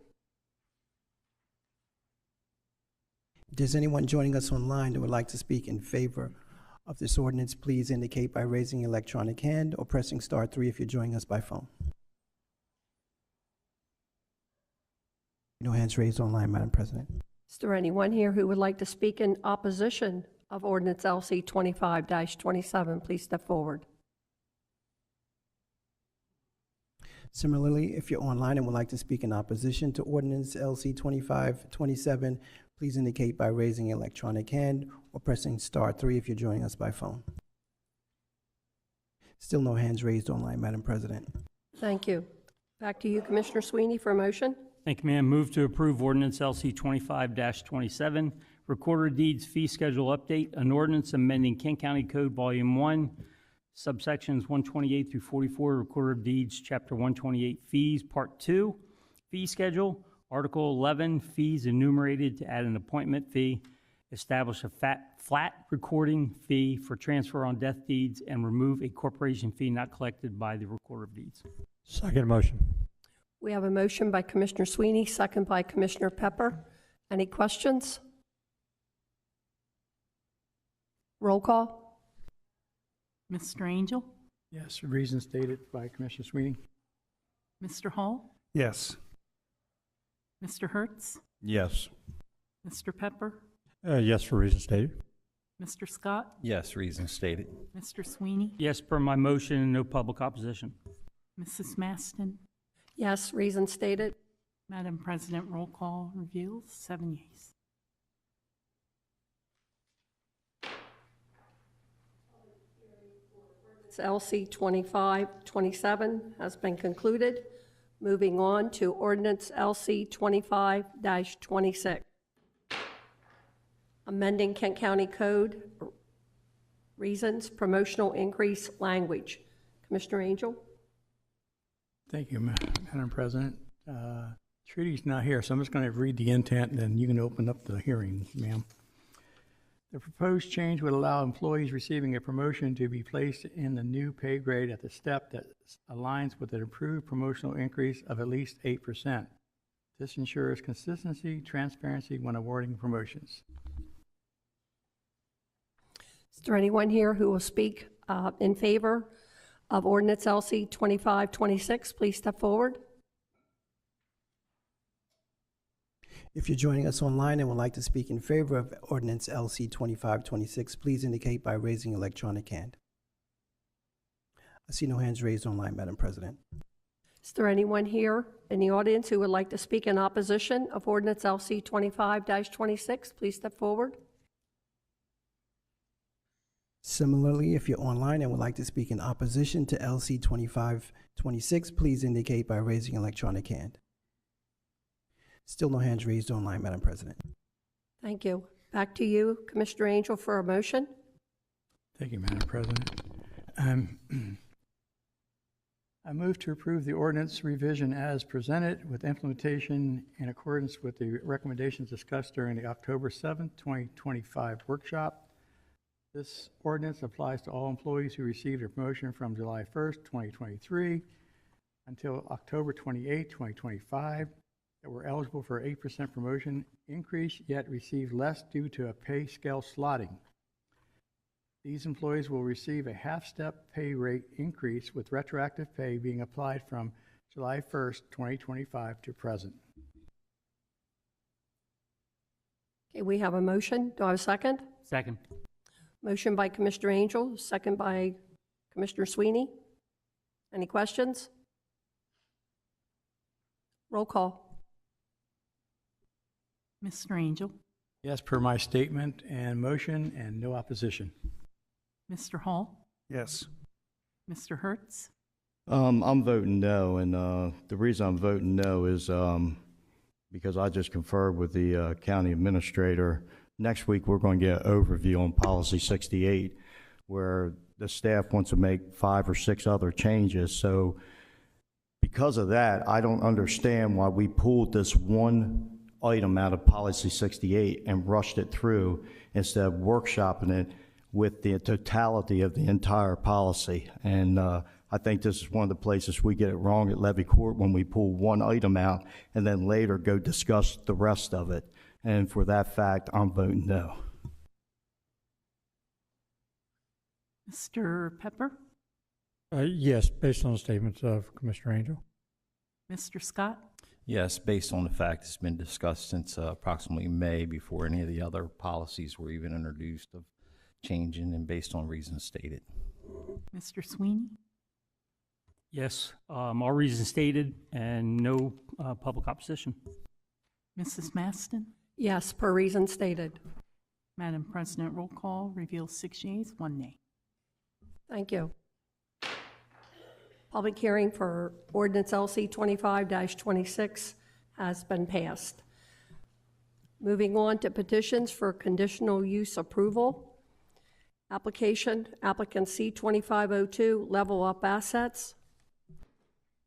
Speaker 7: If there's anyone joining us online that would like to speak in favor of this ordinance, please indicate by raising your electronic hand or pressing *3 if you're joining us by phone. No hands raised online, Madam President.
Speaker 1: Is there anyone here who would like to speak in opposition of ordinance LC 25-27? Please step forward.
Speaker 7: Similarly, if you're online and would like to speak in opposition to ordinance LC 25-27, please indicate by raising your electronic hand or pressing *3 if you're joining us by phone. Still no hands raised online, Madam President.
Speaker 1: Thank you. Back to you, Commissioner Sweeney, for a motion.
Speaker 4: Thank you, ma'am. Move to approve ordinance LC 25-27, Recorder Deeds Fee Schedule Update, an ordinance amending Kent County Code Volume 1, subsections 128 through 44, Recorder of Deeds, Chapter 128, Fees, Part 2, Fee Schedule, Article 11, Fees enumerated to add an appointment fee, establish a flat recording fee for transfer on death deeds, and remove a corporation fee not collected by the Recorder of Deeds.
Speaker 3: Second motion.
Speaker 1: We have a motion by Commissioner Sweeney, second by Commissioner Pepper. Any questions? Roll call.
Speaker 5: Mr. Angel?
Speaker 8: Yes, reason stated by Commissioner Sweeney.
Speaker 5: Mr. Hall?
Speaker 10: Yes.
Speaker 5: Mr. Hertz?
Speaker 9: Yes.
Speaker 5: Mr. Pepper?
Speaker 3: Yes, for reasons stated.
Speaker 5: Mr. Scott?
Speaker 6: Yes, reason stated.
Speaker 5: Mr. Sweeney?
Speaker 4: Yes, per my motion, and no public opposition.
Speaker 5: Mrs. Maston?
Speaker 1: Yes, reason stated.
Speaker 5: Madam President, roll call reveals 7 yeas.
Speaker 1: LC 25-27 has been concluded. Moving on to ordinance LC 25-26. Amending Kent County Code, reasons, promotional increase language. Commissioner Angel?
Speaker 8: Thank you, Madam President. Trudy's not here, so I'm just going to read the intent, and then you can open up the hearing, ma'am. The proposed change would allow employees receiving a promotion to be placed in the new pay grade at the step that aligns with an approved promotional increase of at least 8%. This ensures consistency, transparency when awarding promotions.
Speaker 1: Is there anyone here who will speak in favor of ordinance LC 25-26? Please step forward.
Speaker 7: If you're joining us online and would like to speak in favor of ordinance LC 25-26, please indicate by raising your electronic hand. I see no hands raised online, Madam President.
Speaker 1: Is there anyone here in the audience who would like to speak in opposition of ordinance LC 25-26? Please step forward.
Speaker 7: Similarly, if you're online and would like to speak in opposition to LC 25-26, please indicate by raising your electronic hand. Still no hands raised online, Madam President.
Speaker 1: Thank you. Back to you, Commissioner Angel, for a motion.
Speaker 8: Thank you, Madam President. I move to approve the ordinance revision as presented with implementation in accordance with the recommendations discussed during the October 7th, 2025 workshop. This ordinance applies to all employees who received a promotion from July 1st, 2023 until October 28th, 2025 that were eligible for 8% promotion increase yet received less due to a pay scale slotting. These employees will receive a half-step pay rate increase with retroactive pay being applied from July 1st, 2025 to present.
Speaker 1: Okay, we have a motion. Do I have a second?
Speaker 4: Second.
Speaker 1: Motion by Commissioner Angel, second by Commissioner Sweeney. Any questions? Roll call.
Speaker 5: Mr. Angel,
Speaker 8: Yes, per my statement and motion, and no opposition.
Speaker 5: Mr. Hall,
Speaker 10: Yes.
Speaker 5: Mr. Hertz,
Speaker 9: I'm voting no, and the reason I'm voting no is because I just conferred with the county administrator. Next week, we're going to get an overview on Policy 68, where the staff wants to make 5 or 6 other changes. So because of that, I don't understand why we pulled this one item out of Policy 68 and rushed it through instead of workshopping it with the totality of the entire policy. And I think this is one of the places we get it wrong at Levy Court, when we pull one item out and then later go discuss the rest of it. And for that fact, I'm voting no.
Speaker 5: Mr. Pepper,
Speaker 3: Yes, based on the statements of Commissioner Angel.
Speaker 5: Mr. Scott,
Speaker 6: Yes, based on the fact it's been discussed since approximately May, before any of the other policies were even introduced of changing, and based on reasons stated.
Speaker 5: Mr. Sweeney,
Speaker 4: Yes, all reasons stated, and no public opposition.
Speaker 5: Mrs. Maston.
Speaker 1: Yes, per reason stated.
Speaker 5: Madam President, roll call reveals 6 yeas, 1 nay.
Speaker 1: Thank you. Public hearing for ordinance LC 25-26 has been passed. Moving on to petitions for conditional use approval. Application, applicant C2502, Level Up Assets.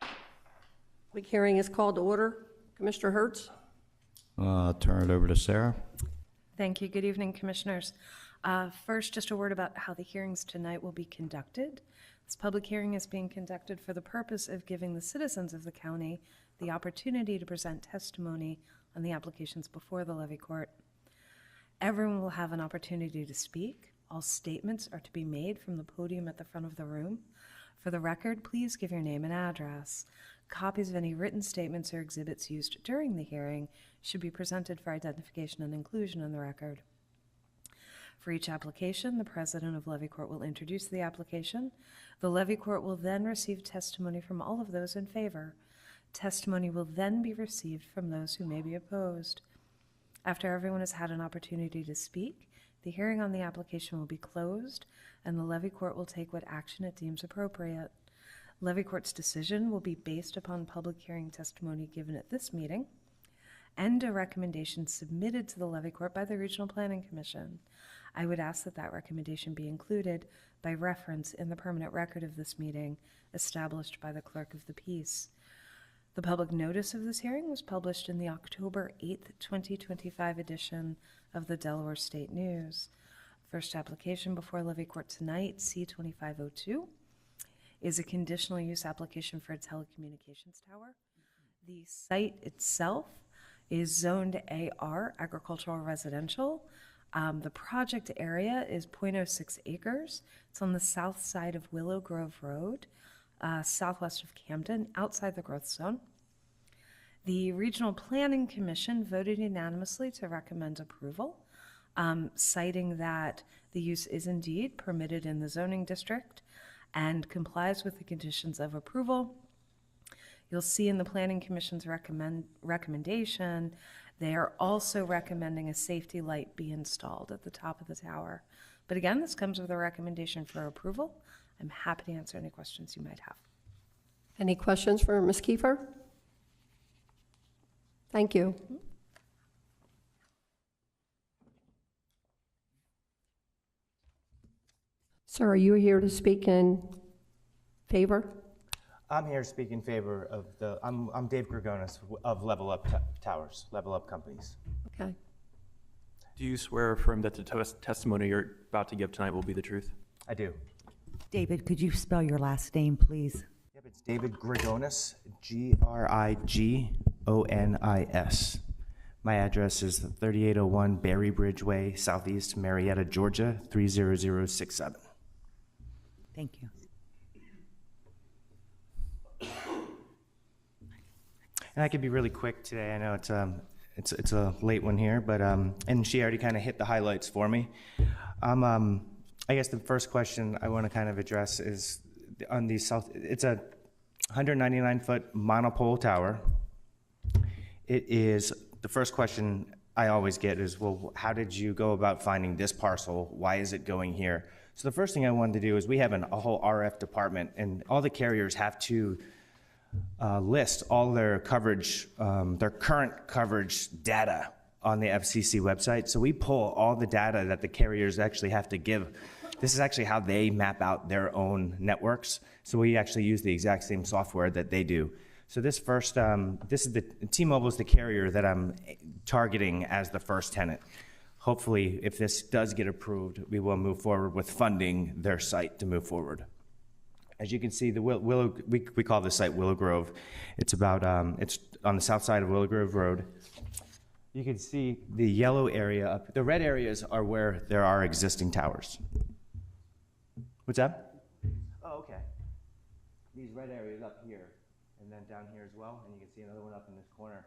Speaker 1: Public hearing is called to order. Commissioner Hertz?
Speaker 9: Turn it over to Sarah.
Speaker 18: Thank you. Good evening, Commissioners. First, just a word about how the hearings tonight will be conducted. This public hearing is being conducted for the purpose of giving the citizens of the county the opportunity to present testimony on the applications before the levy court. Everyone will have an opportunity to speak. All statements are to be made from the podium at the front of the room. For the record, please give your name and address. Copies of any written statements or exhibits used during the hearing should be presented for identification and inclusion in the record. For each application, the president of Levy Court will introduce the application. The Levy Court will then receive testimony from all of those in favor. Testimony will then be received from those who may be opposed. After everyone has had an opportunity to speak, the hearing on the application will be closed, and the Levy Court will take what action it deems appropriate. Levy Court's decision will be based upon public hearing testimony given at this meeting and a recommendation submitted to the Levy Court by the Regional Planning Commission. I would ask that that recommendation be included by reference in the permanent record of this meeting established by the Clerk of the Peace. The public notice of this hearing was published in the October 8th, 2025 edition of the Delaware State News. First application before Levy Court tonight, C2502, is a conditional use application for a telecommunications tower. The site itself is zoned AR, agricultural residential. The project area is 0.06 acres. It's on the south side of Willow Grove Road, southwest of Camden, outside the growth zone. The Regional Planning Commission voted unanimously to recommend approval, citing that the use is indeed permitted in the zoning district and complies with the conditions of approval. You'll see in the Planning Commission's recommendation, they are also recommending a safety light be installed at the top of the tower. But again, this comes with a recommendation for approval. I'm happy to answer any questions you might have.
Speaker 1: Any questions for Ms. Kiefer? Thank you. Sir, are you here to speak in favor?
Speaker 19: I'm here to speak in favor of the, I'm Dave Gregonis of Level Up Towers, Level Up Companies.
Speaker 1: Okay.
Speaker 20: Do you swear or affirm that the testimony you're about to give tonight will be the truth?
Speaker 19: I do.
Speaker 21: David, could you spell your last name, please?
Speaker 19: Yep, it's David Gregonis, Grigonis. My address is 3801 Berry Bridge Way, Southeast Marietta, Georgia, 30067.
Speaker 21: Thank you.
Speaker 19: And I could be really quick today. I know it's a late one here, but and she already kind of hit the highlights for me. I guess the first question I want to kind of address is on the south. It's a 199-foot monopole tower. It is the first question I always get is, well, how did you go about finding this parcel? Why is it going here? So the first thing I wanted to do is we have a whole RF department, and all the carriers have to list all their coverage, their current coverage data on the FCC website. So we pull all the data that the carriers actually have to give. This is actually how they map out their own networks. So we actually use the exact same software that they do. So this first, this is the T-Mobile is the carrier that I'm targeting as the first tenant. Hopefully, if this does get approved, we will move forward with funding their site to move forward. As you can see, the we call this site Willow Grove. It's about, it's on the south side of Willow Grove Road. You can see the yellow area up. The red areas are where there are existing towers. What's that? Oh, okay. These red areas up here, and then down here as well, and you can see another one up in this corner.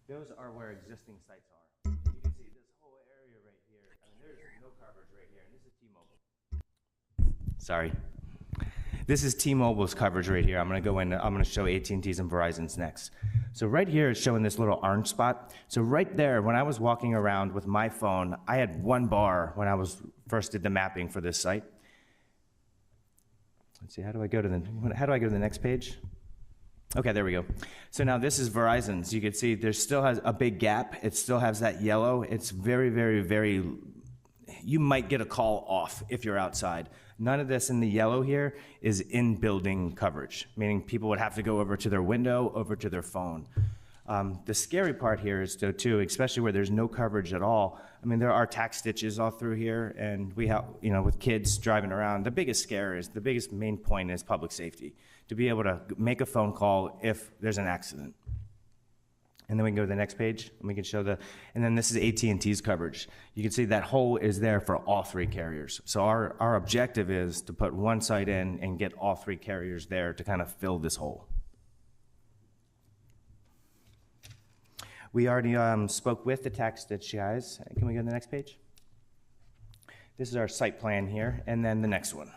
Speaker 19: Those are where existing sites are. And you can see this whole area right here. I mean, there's no coverage right here, and this is T-Mobile. Sorry. This is T-Mobile's coverage right here. I'm going to go in, I'm going to show AT&T's and Verizon's next. So right here is showing this little orange spot. So right there, when I was walking around with my phone, I had one bar when I first did the mapping for this site. Let's see, how do I go to the next page? Okay, there we go. So now this is Verizon's. You can see there still has a big gap. It still has that yellow. It's very, very, very, you might get a call off if you're outside. None of this in the yellow here is in-building coverage, meaning people would have to go over to their window, over to their phone. The scary part here is, though, too, especially where there's no coverage at all. I mean, there are tax ditches all through here, and we have, you know, with kids driving around, the biggest main point is public safety, to be able to make a phone call if there's an accident. And then we can go to the next page, and we can show and then this is AT&T's coverage. You can see that hole is there for all three carriers. So our objective is to put one site in and get all three carriers there to kind of fill this hole. We already spoke with the tax ditch guys. Can we go to the next page? This is our site plan here, and then the next one.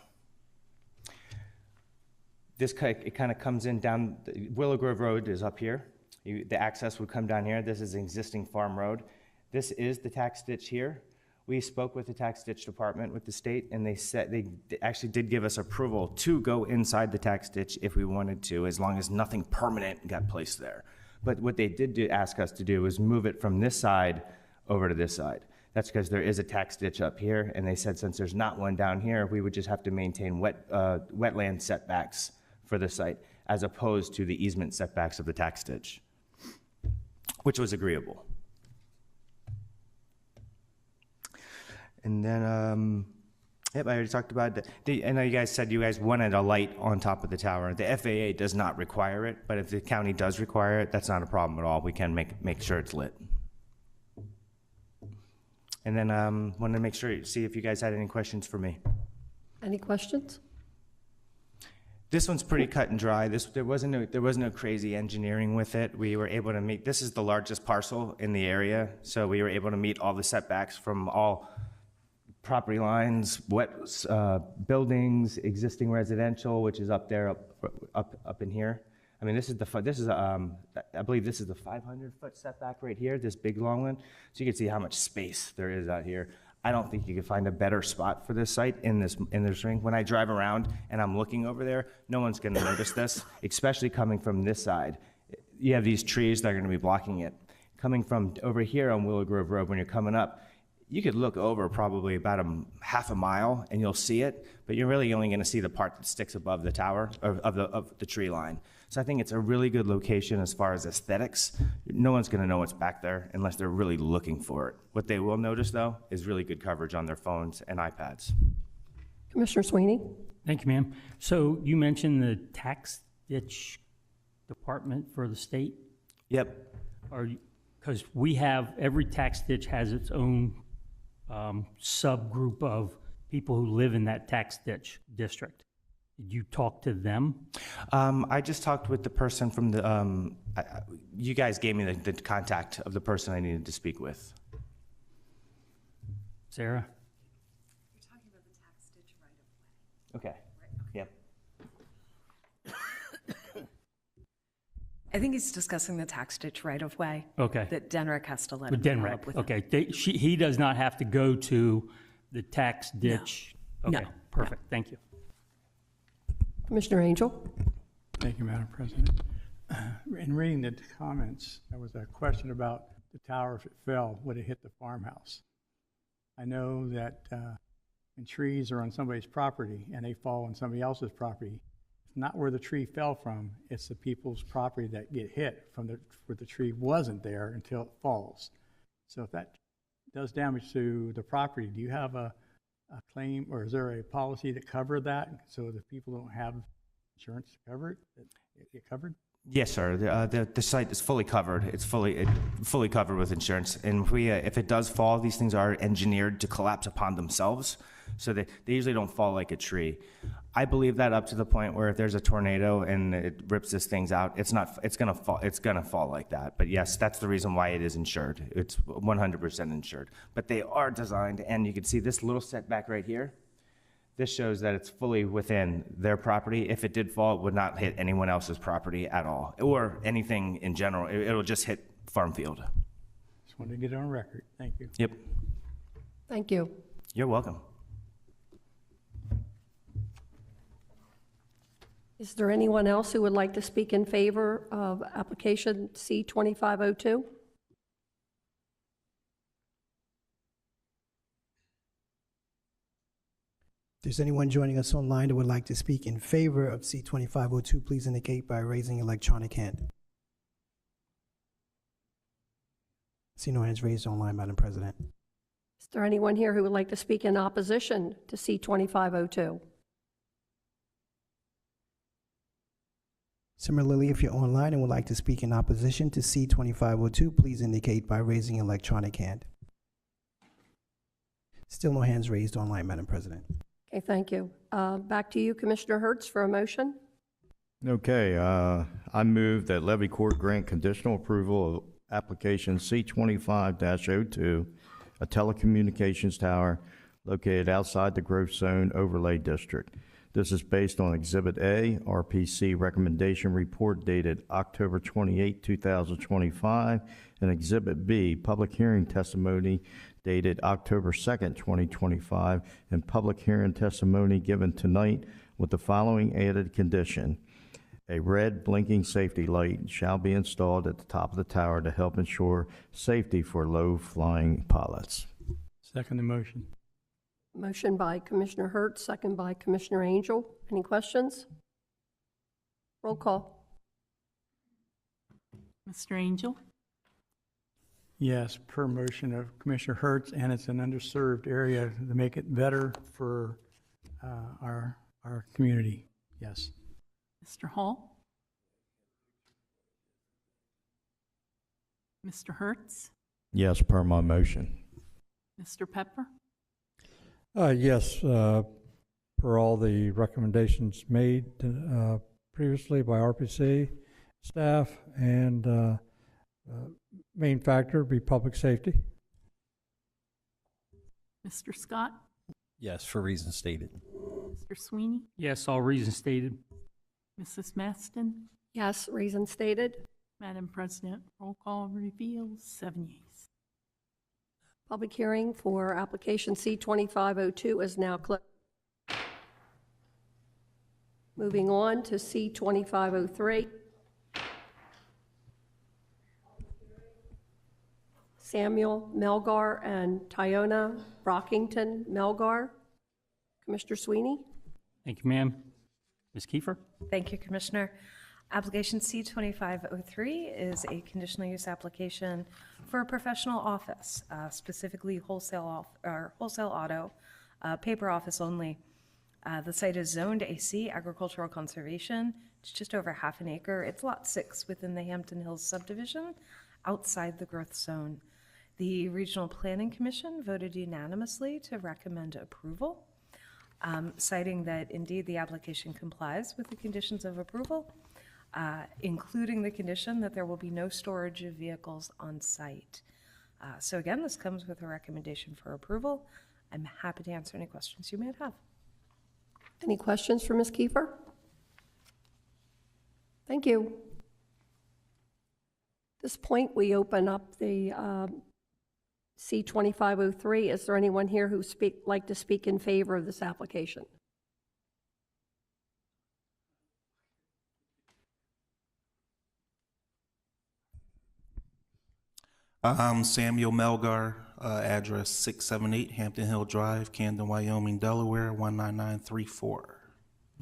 Speaker 19: It kind of comes in down, Willow Grove Road is up here. The access would come down here. This is an existing farm road. This is the tax ditch here. We spoke with the tax ditch department with the state, and they said they actually did give us approval to go inside the tax ditch if we wanted to, as long as nothing permanent got placed there. But what they did ask us to do was move it from this side over to this side. That's because there is a tax ditch up here, and they said since there's not one down here, we would just have to maintain wetland setbacks for the site, as opposed to the easement setbacks of the tax ditch, which was agreeable. And then, yep, I already talked about that. I know you guys said you guys wanted a light on top of the tower. The FAA does not require it, but if the county does require it, that's not a problem at all. We can make sure it's lit. And then wanted to make sure, see if you guys had any questions for me.
Speaker 1: Any questions?
Speaker 19: This one's pretty cut and dry. There wasn't no crazy engineering with it. We were able to meet, this is the largest parcel in the area, so we were able to meet all the setbacks from all property lines, buildings, existing residential, which is up there, up in here. I mean, I believe this is the 500-foot setback right here, this big long one. So you can see how much space there is out here. I don't think you could find a better spot for this site in this ring. When I drive around and I'm looking over there, no one's going to notice this, especially coming from this side. You have these trees that are going to be blocking it. Coming from over here on Willow Grove Road, when you're coming up, you could look over probably about half a mile and you'll see it, but you're really only going to see the part that sticks above the tower, of the tree line. So I think it's a really good location as far as aesthetics. No one's going to know what's back there unless they're really looking for it. What they will notice, though, is really good coverage on their phones and iPads.
Speaker 1: Commissioner Sweeney?
Speaker 4: Thank you, ma'am. So you mentioned the tax ditch department for the state?
Speaker 19: Yep.
Speaker 4: Because we have, every tax ditch has its own subgroup of people who live in that tax ditch district. Did you talk to them?
Speaker 19: I just talked with the person from the, you guys gave me the contact of the person I needed to speak with.
Speaker 4: Sarah?
Speaker 18: You're talking about the tax ditch right of way.
Speaker 19: Okay. Yep.
Speaker 18: I think he's discussing the tax ditch right of way.
Speaker 4: Okay.
Speaker 18: That Denrick has to let
Speaker 4: With
Speaker 18: him
Speaker 4: Denrick,
Speaker 18: develop with.
Speaker 4: okay. He does not have to go to the tax ditch?
Speaker 18: No.
Speaker 4: Okay, perfect, thank you.
Speaker 1: Commissioner Angel?
Speaker 8: Thank you, Madam President. In reading the comments, there was a question about the tower, if it fell, would it hit the farmhouse? I know that when trees are on somebody's property and they fall on somebody else's property, it's not where the tree fell from, it's the people's property that get hit from where the tree wasn't there until it falls. So if that does damage to the property, do you have a claim, or is there a policy to cover that so that people don't have insurance to cover it, that get covered?
Speaker 19: Yes, sir. The site is fully covered. It's fully covered with insurance. And if it does fall, these things are engineered to collapse upon themselves, so they usually don't fall like a tree. I believe that up to the point where if there's a tornado and it rips this things out, it's gonna fall like that. But yes, that's the reason why it is insured. It's 100% insured. But they are designed, and you can see this little setback right here. This shows that it's fully within their property. If it did fall, it would not hit anyone else's property at all, or anything in general. It'll just hit farm field.
Speaker 8: Just wanted to get it on record. Thank you.
Speaker 19: Yep.
Speaker 1: Thank you.
Speaker 19: You're welcome.
Speaker 1: Is there anyone else who would like to speak in favor of application C-2502?
Speaker 7: If there's anyone joining us online that would like to speak in favor of C-2502, please indicate by raising your electronic hand. See no hands raised online, Madam President.
Speaker 1: Is there anyone here who would like to speak in opposition to C-2502?
Speaker 7: Similarly, if you're online and would like to speak in opposition to C-2502, please indicate by raising your electronic hand. Still no hands raised online, Madam President.
Speaker 1: Okay, thank you. Back to you, Commissioner Hertz, for a motion.
Speaker 9: Okay, I move that Levy Court grant conditional approval of application C-25-02, a telecommunications tower located outside the growth zone overlay district. This is based on Exhibit A, RPC recommendation report dated October 28, 2025, and Exhibit B, public hearing testimony dated October 2nd, 2025, and public hearing testimony given tonight with the following added condition. A red blinking safety light shall be installed at the top of the tower to help ensure safety for low-flying pilots.
Speaker 8: Second the motion.
Speaker 1: Motion by Commissioner Hertz, second by Commissioner Angel. Any questions? Roll call.
Speaker 5: Mr. Angel?
Speaker 8: Yes, per motion of Commissioner Hertz, and it's an underserved area to make it better for our community. Yes.
Speaker 5: Mr. Hall? Mr. Hertz?
Speaker 9: Yes, per my motion.
Speaker 5: Mr. Pepper?
Speaker 3: Yes, per all the recommendations made previously by RPC staff, and main factor would be public safety.
Speaker 5: Mr. Scott?
Speaker 11: Yes, for reasons stated.
Speaker 5: Mr. Sweeney?
Speaker 4: Yes, all reasons stated.
Speaker 5: Mrs. Maston?
Speaker 1: Yes, reason stated.
Speaker 5: Madam President, roll call reveals 7 yeas.
Speaker 1: Public hearing for application C-2502 is now closed. Moving on to C-2503. Samuel Melgar and Tyona Brockington Melgar. Commissioner Sweeney?
Speaker 4: Thank you, ma'am. Ms. Kiefer?
Speaker 18: Thank you, Commissioner. Application C-2503 is a conditional use application for a professional office, specifically wholesale auto, paper office only. The site is zoned AC, agricultural conservation. It's just over half an acre. It's lot 6 within the Hampton Hills subdivision. outside the growth zone. The Regional Planning Commission voted unanimously to recommend approval, citing that indeed the application complies with the conditions of approval, including the condition that there will be no storage of vehicles on site. So again, this comes with a recommendation for approval. I'm happy to answer any questions you may have.
Speaker 1: Any questions for Ms. Kiefer? Thank you. At this point, we open up the C-2503. Is there anyone here who like to speak in favor of this application?
Speaker 12: I'm Samuel Melgar, address 678 Hampton Hill Drive, Camden, Wyoming, Delaware, 19934.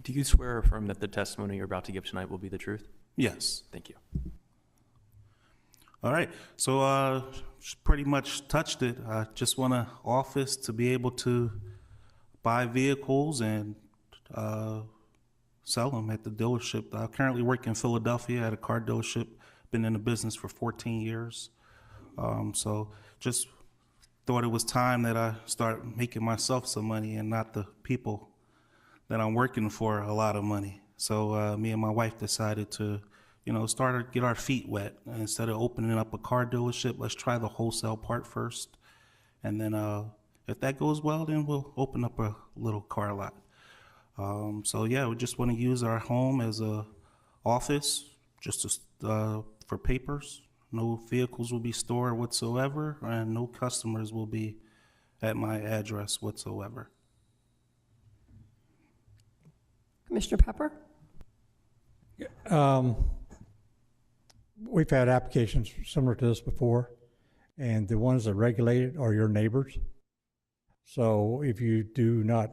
Speaker 20: Do you swear or affirm that the testimony you're about to give tonight will be the truth?
Speaker 12: Yes.
Speaker 20: Thank you.
Speaker 12: All right, so pretty much touched it. I just want an office to be able to buy vehicles and sell them at the dealership. I currently work in Philadelphia at a car dealership, been in the business for 14 years. So just thought it was time that I start making myself some money and not the people that I'm working for a lot of money. So me and my wife decided to, start to get our feet wet. And instead of opening up a car dealership, let's try the wholesale part first. And then if that goes well, then we'll open up a little car lot. So yeah, we just want to use our home as a office, just for papers. No vehicles will be stored whatsoever, and no customers will be at my address whatsoever.
Speaker 1: Commissioner Pepper?
Speaker 3: We've had applications similar to this before, and the ones that regulate it are your neighbors. So if you do not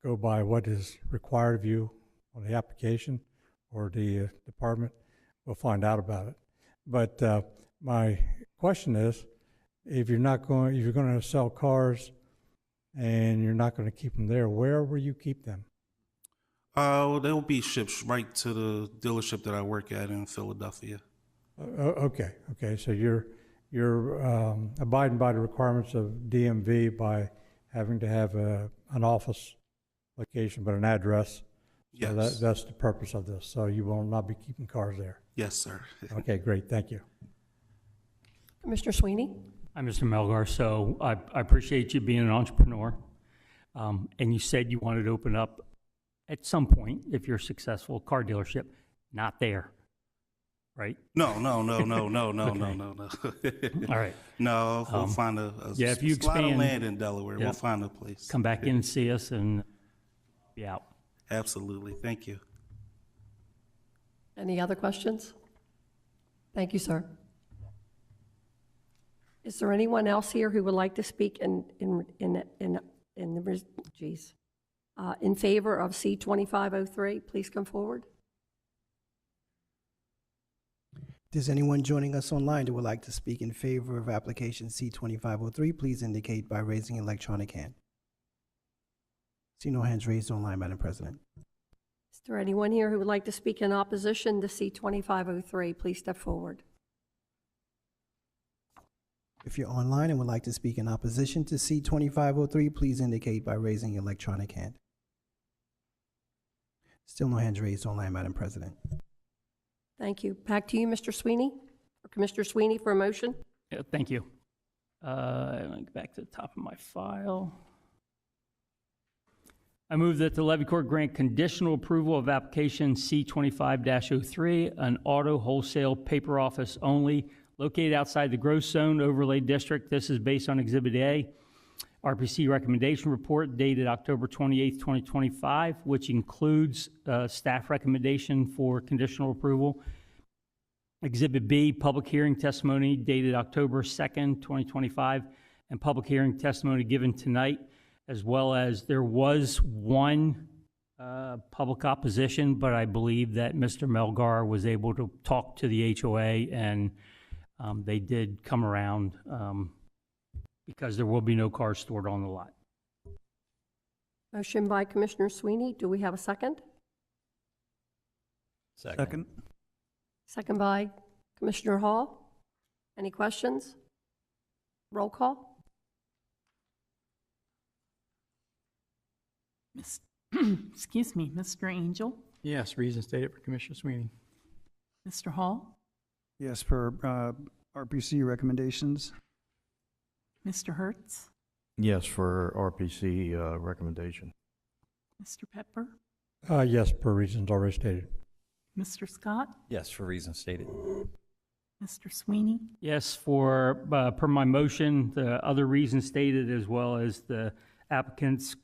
Speaker 3: go by what is required of you on the application or the department, we'll find out about it. But my question is, if you're going to sell cars and you're not going to keep them there, where will you keep them?
Speaker 12: Well, they'll be shipped right to the dealership that I work at in Philadelphia.
Speaker 3: Okay. So you're abiding by the requirements of DMV by having to have an office location, but an address. So
Speaker 12: Yes.
Speaker 3: that's the purpose of this. So you will not be keeping cars there.
Speaker 12: Yes, sir.
Speaker 3: Okay, great. Thank you.
Speaker 1: Commissioner Sweeney?
Speaker 4: I'm Mr. Melgar, so I appreciate you being an entrepreneur. And you said you wanted to open up at some point, if you're successful, a car dealership. Not there, right?
Speaker 12: No.
Speaker 4: Okay. All right.
Speaker 12: No, we'll find a
Speaker 4: if you
Speaker 12: lot of
Speaker 4: expand,
Speaker 12: land in Delaware. We'll find a place.
Speaker 4: Come back in and see us and be out.
Speaker 12: Absolutely. Thank you.
Speaker 1: Any other questions? Thank you, sir. Is there anyone else here who would like to speak in favor of C-2503? Please come forward.
Speaker 7: Does anyone joining us online that would like to speak in favor of application C-2503, please indicate by raising an electronic hand. See no hands raised online, Madam President.
Speaker 1: Is there anyone here who would like to speak in opposition to C-2503? Please step forward.
Speaker 7: If you're online and would like to speak in opposition to C-2503, please indicate by raising your electronic hand. Still no hands raised online, Madam President.
Speaker 1: Thank you. Back to you, Mr. Sweeney, or Commissioner Sweeney for a motion.
Speaker 4: Yeah, thank you. Let me get back to the top of my file. I move that the Levy Court grant conditional approval of application C-25-03, an auto wholesale paper office only, located outside the growth zone overlay district. This is based on Exhibit A, RPC recommendation report dated October 28th, 2025, which includes staff recommendation for conditional approval. Exhibit B, public hearing testimony dated October 2nd, 2025, and public hearing testimony given tonight, as well as there was one public opposition, but I believe that Mr. Melgar was able to talk to the HOA and they did come around because there will be no cars stored on the lot.
Speaker 1: Motion by Commissioner Sweeney. Do we have a second?
Speaker 20: Second.
Speaker 1: Second by Commissioner Hall. Any questions? Roll call?
Speaker 5: Excuse me, Mr. Angel,
Speaker 8: Yes, reason stated for Commissioner Sweeney.
Speaker 5: Mr. Hall,
Speaker 10: Yes, per RPC recommendations.
Speaker 5: Mr. Hertz,
Speaker 9: Yes, for RPC recommendation.
Speaker 5: Mr. Pepper,
Speaker 3: Yes, per reasons already stated.
Speaker 5: Mr. Scott,
Speaker 11: Yes, for reasons stated.
Speaker 5: Mr. Sweeney,
Speaker 4: Yes, for, per my motion, the other reasons stated, as well as the applicant's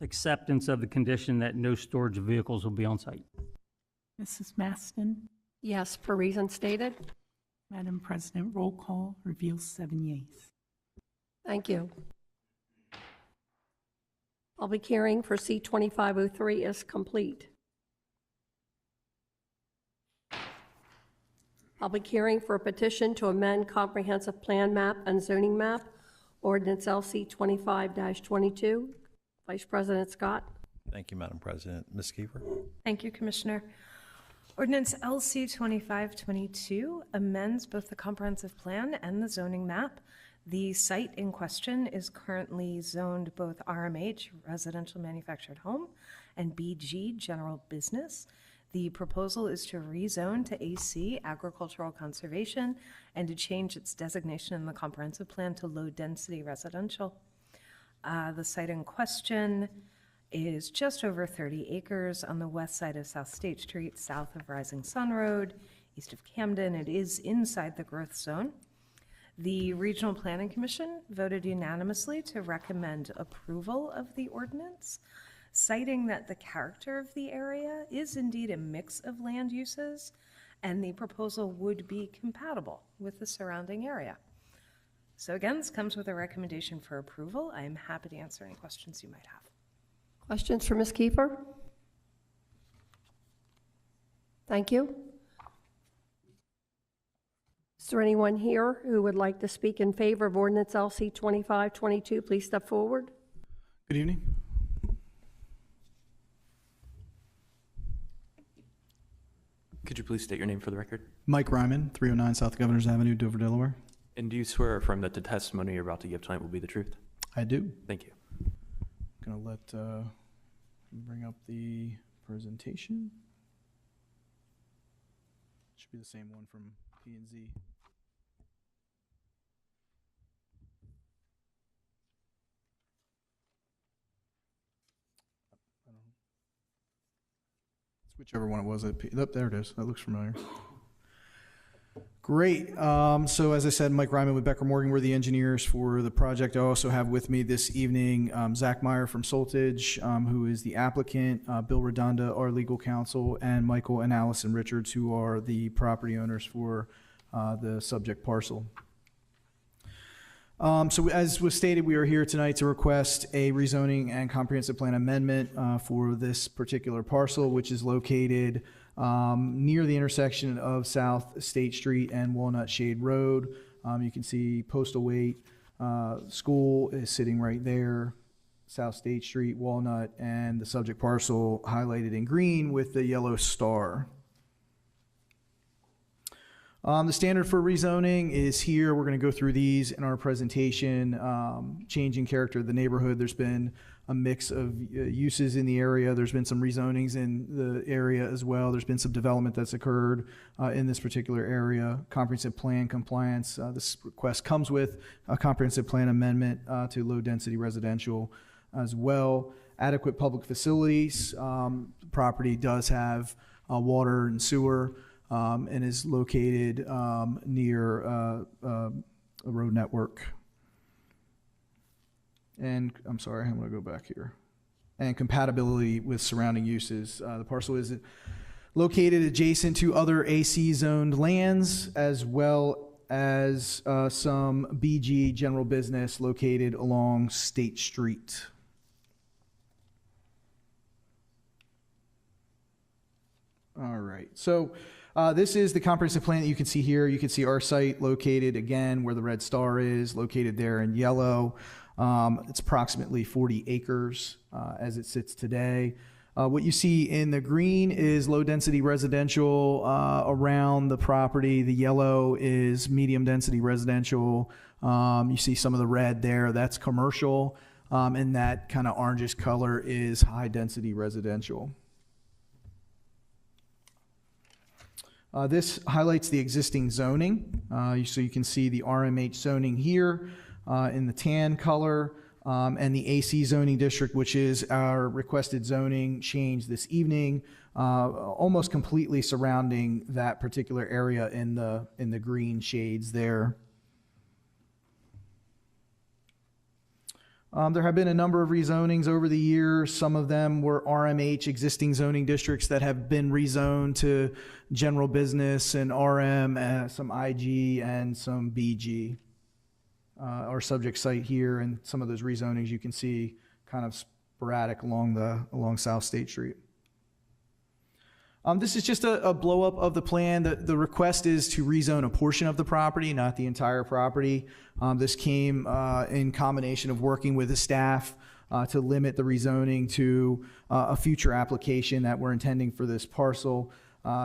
Speaker 4: acceptance of the condition that no storage of vehicles will be on site.
Speaker 5: Mrs. Maston,
Speaker 1: Yes, per reason stated.
Speaker 5: Madam President, roll call reveals 7 yeas.
Speaker 1: Thank you. Public hearing for C-2503 is complete. Public hearing for a petition to amend comprehensive plan map and zoning map, ordinance LC 25-22. Vice President Scott.
Speaker 11: Thank you, Madam President. Ms. Kiefer?
Speaker 18: Thank you, Commissioner. Ordinance LC 2522 amends both the comprehensive plan and the zoning map. The site in question is currently zoned both RMH, residential manufactured home, and BG, general business. The proposal is to rezone to AC, agricultural conservation, and to change its designation in the comprehensive plan to low-density residential. The site in question is just over 30 acres on the west side of South State Street, south of Rising Sun Road, east of Camden. It is inside the growth zone. The Regional Planning Commission voted unanimously to recommend approval of the ordinance, citing that the character of the area is indeed a mix of land uses, and the proposal would be compatible with the surrounding area. So again, this comes with a recommendation for approval. I am happy to answer any questions you might have.
Speaker 1: Questions for Ms. Kiefer? Thank you. Is there anyone here who would like to speak in favor of ordinance LC 2522? Please step forward.
Speaker 14: Good evening.
Speaker 20: Could you please state your name for the record?
Speaker 14: Mike Ryman, 309 South Governors Avenue, Dover, Delaware.
Speaker 20: And do you swear or affirm that the testimony you're about to give tonight will be the truth?
Speaker 14: I do.
Speaker 20: Thank you.
Speaker 14: Gonna let bring up the presentation. Should be the same one from P&Z. Whichever one it was. Oh, there it is. That looks familiar. Great. So as I said, Mike Ryman with Becker Morgan, we're the engineers for the project. I also have with me this evening Zach Meyer from Soltage, who is the applicant, Bill Redonda, our legal counsel, and Michael and Allison Richards, who are the property owners for the subject parcel. So as was stated, we are here tonight to request a rezoning and comprehensive plan amendment for this particular parcel, which is located near the intersection of South State Street and Walnut Shade Road. You can see Postal Wait School is sitting right there, South State Street, Walnut, and the subject parcel highlighted in green with the yellow star. The standard for rezoning is here. We're going to go through these in our presentation. Changing character of the neighborhood. There's been a mix of uses in the area. There's been some rezonings in the area as well. There's been some development that's occurred in this particular area. Comprehensive plan compliance. This request comes with a comprehensive plan amendment to low density residential as well. Adequate public facilities. The property does have water and sewer. And is located near a road network. And I'm sorry, I'm going to go back here. And compatibility with surrounding uses. The parcel is located adjacent to other AC zoned lands, as well as some BG general business located along State Street. All right, so this is the comprehensive plan that you can see here. You can see our site located, again, where the red star is, located there in yellow. It's approximately 40 acres as it sits today. What you see in the green is low-density residential around the property. The yellow is medium-density residential. You see some of the red there, that's commercial, and that kind of orangish color is high-density residential. This highlights the existing zoning. So you can see the RMH zoning here in the tan color, and the AC zoning district, which is our requested zoning change this evening, almost completely surrounding that particular area in the green shades there. There have been a number of rezonings over the years. Some of them were RMH, existing zoning districts that have been rezoned to general business and RM, some IG and some BG. Our subject site here, and some of those rezonings you can see kind of sporadic along South State Street. This is just a blow up of the plan. The request is to rezone a portion of the property, not the entire property. This came in combination of working with the staff to limit the rezoning to a future application that we're intending for this parcel.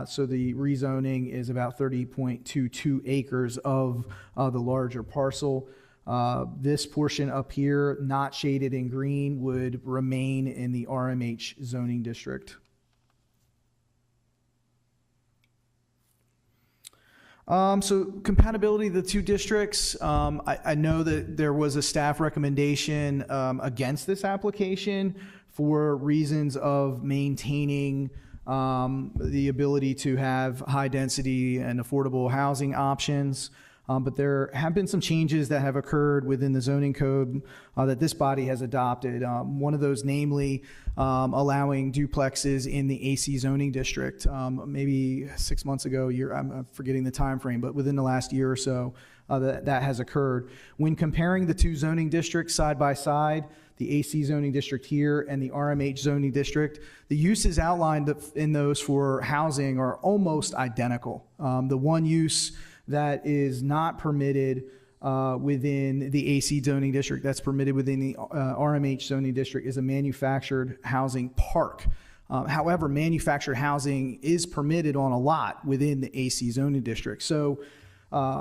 Speaker 14: So the rezoning is about 30.22 acres of the larger parcel. This portion up here, not shaded in green, would remain in the RMH zoning district. So compatibility of the two districts, I know that there was a staff recommendation against this application for reasons of maintaining the ability to have high density and affordable housing options. But there have been some changes that have occurred within the zoning code that this body has adopted. One of those, namely, allowing duplexes in the AC zoning district. Maybe 6 months ago, I'm forgetting the time frame, but within the last year or so, that has occurred. When comparing the two zoning districts side by side, the AC zoning district here and the RMH zoning district, the uses outlined in those for housing are almost identical. The one use that is not permitted within the AC zoning district, that's permitted within the RMH zoning district, is a manufactured housing park. However, manufactured housing is permitted on a lot within the AC zoning district. So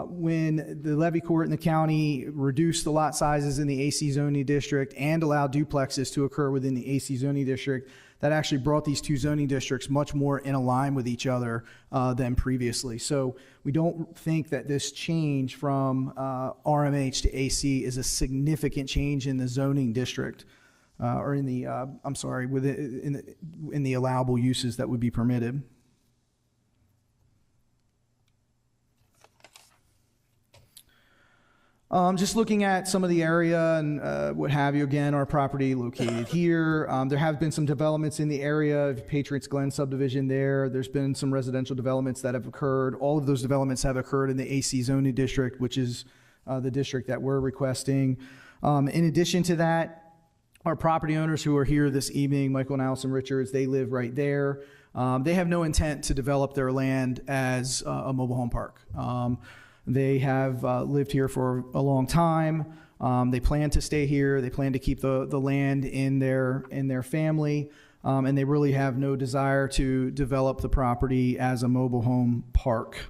Speaker 14: when the levy court in the county reduced the lot sizes in the AC zoning district and allowed duplexes to occur within the AC zoning district, that actually brought these two zoning districts much more in line with each other than previously. So we don't think that this change from RMH to AC is a significant change in the zoning district, or in the, I'm sorry, in the allowable uses that would be permitted. Just looking at some of the area and what have you, again, our property located here. There have been some developments in the area of Patriots Glen subdivision there. There's been some residential developments that have occurred. All of those developments have occurred in the AC zoning district, which is the district that we're requesting. In addition to that, our property owners who are here this evening, Michael and Allison Richards, they live right there. They have no intent to develop their land as a mobile home park. They have lived here for a long time. They plan to stay here. They plan to keep the land in their family, and they really have no desire to develop the property as a mobile home park.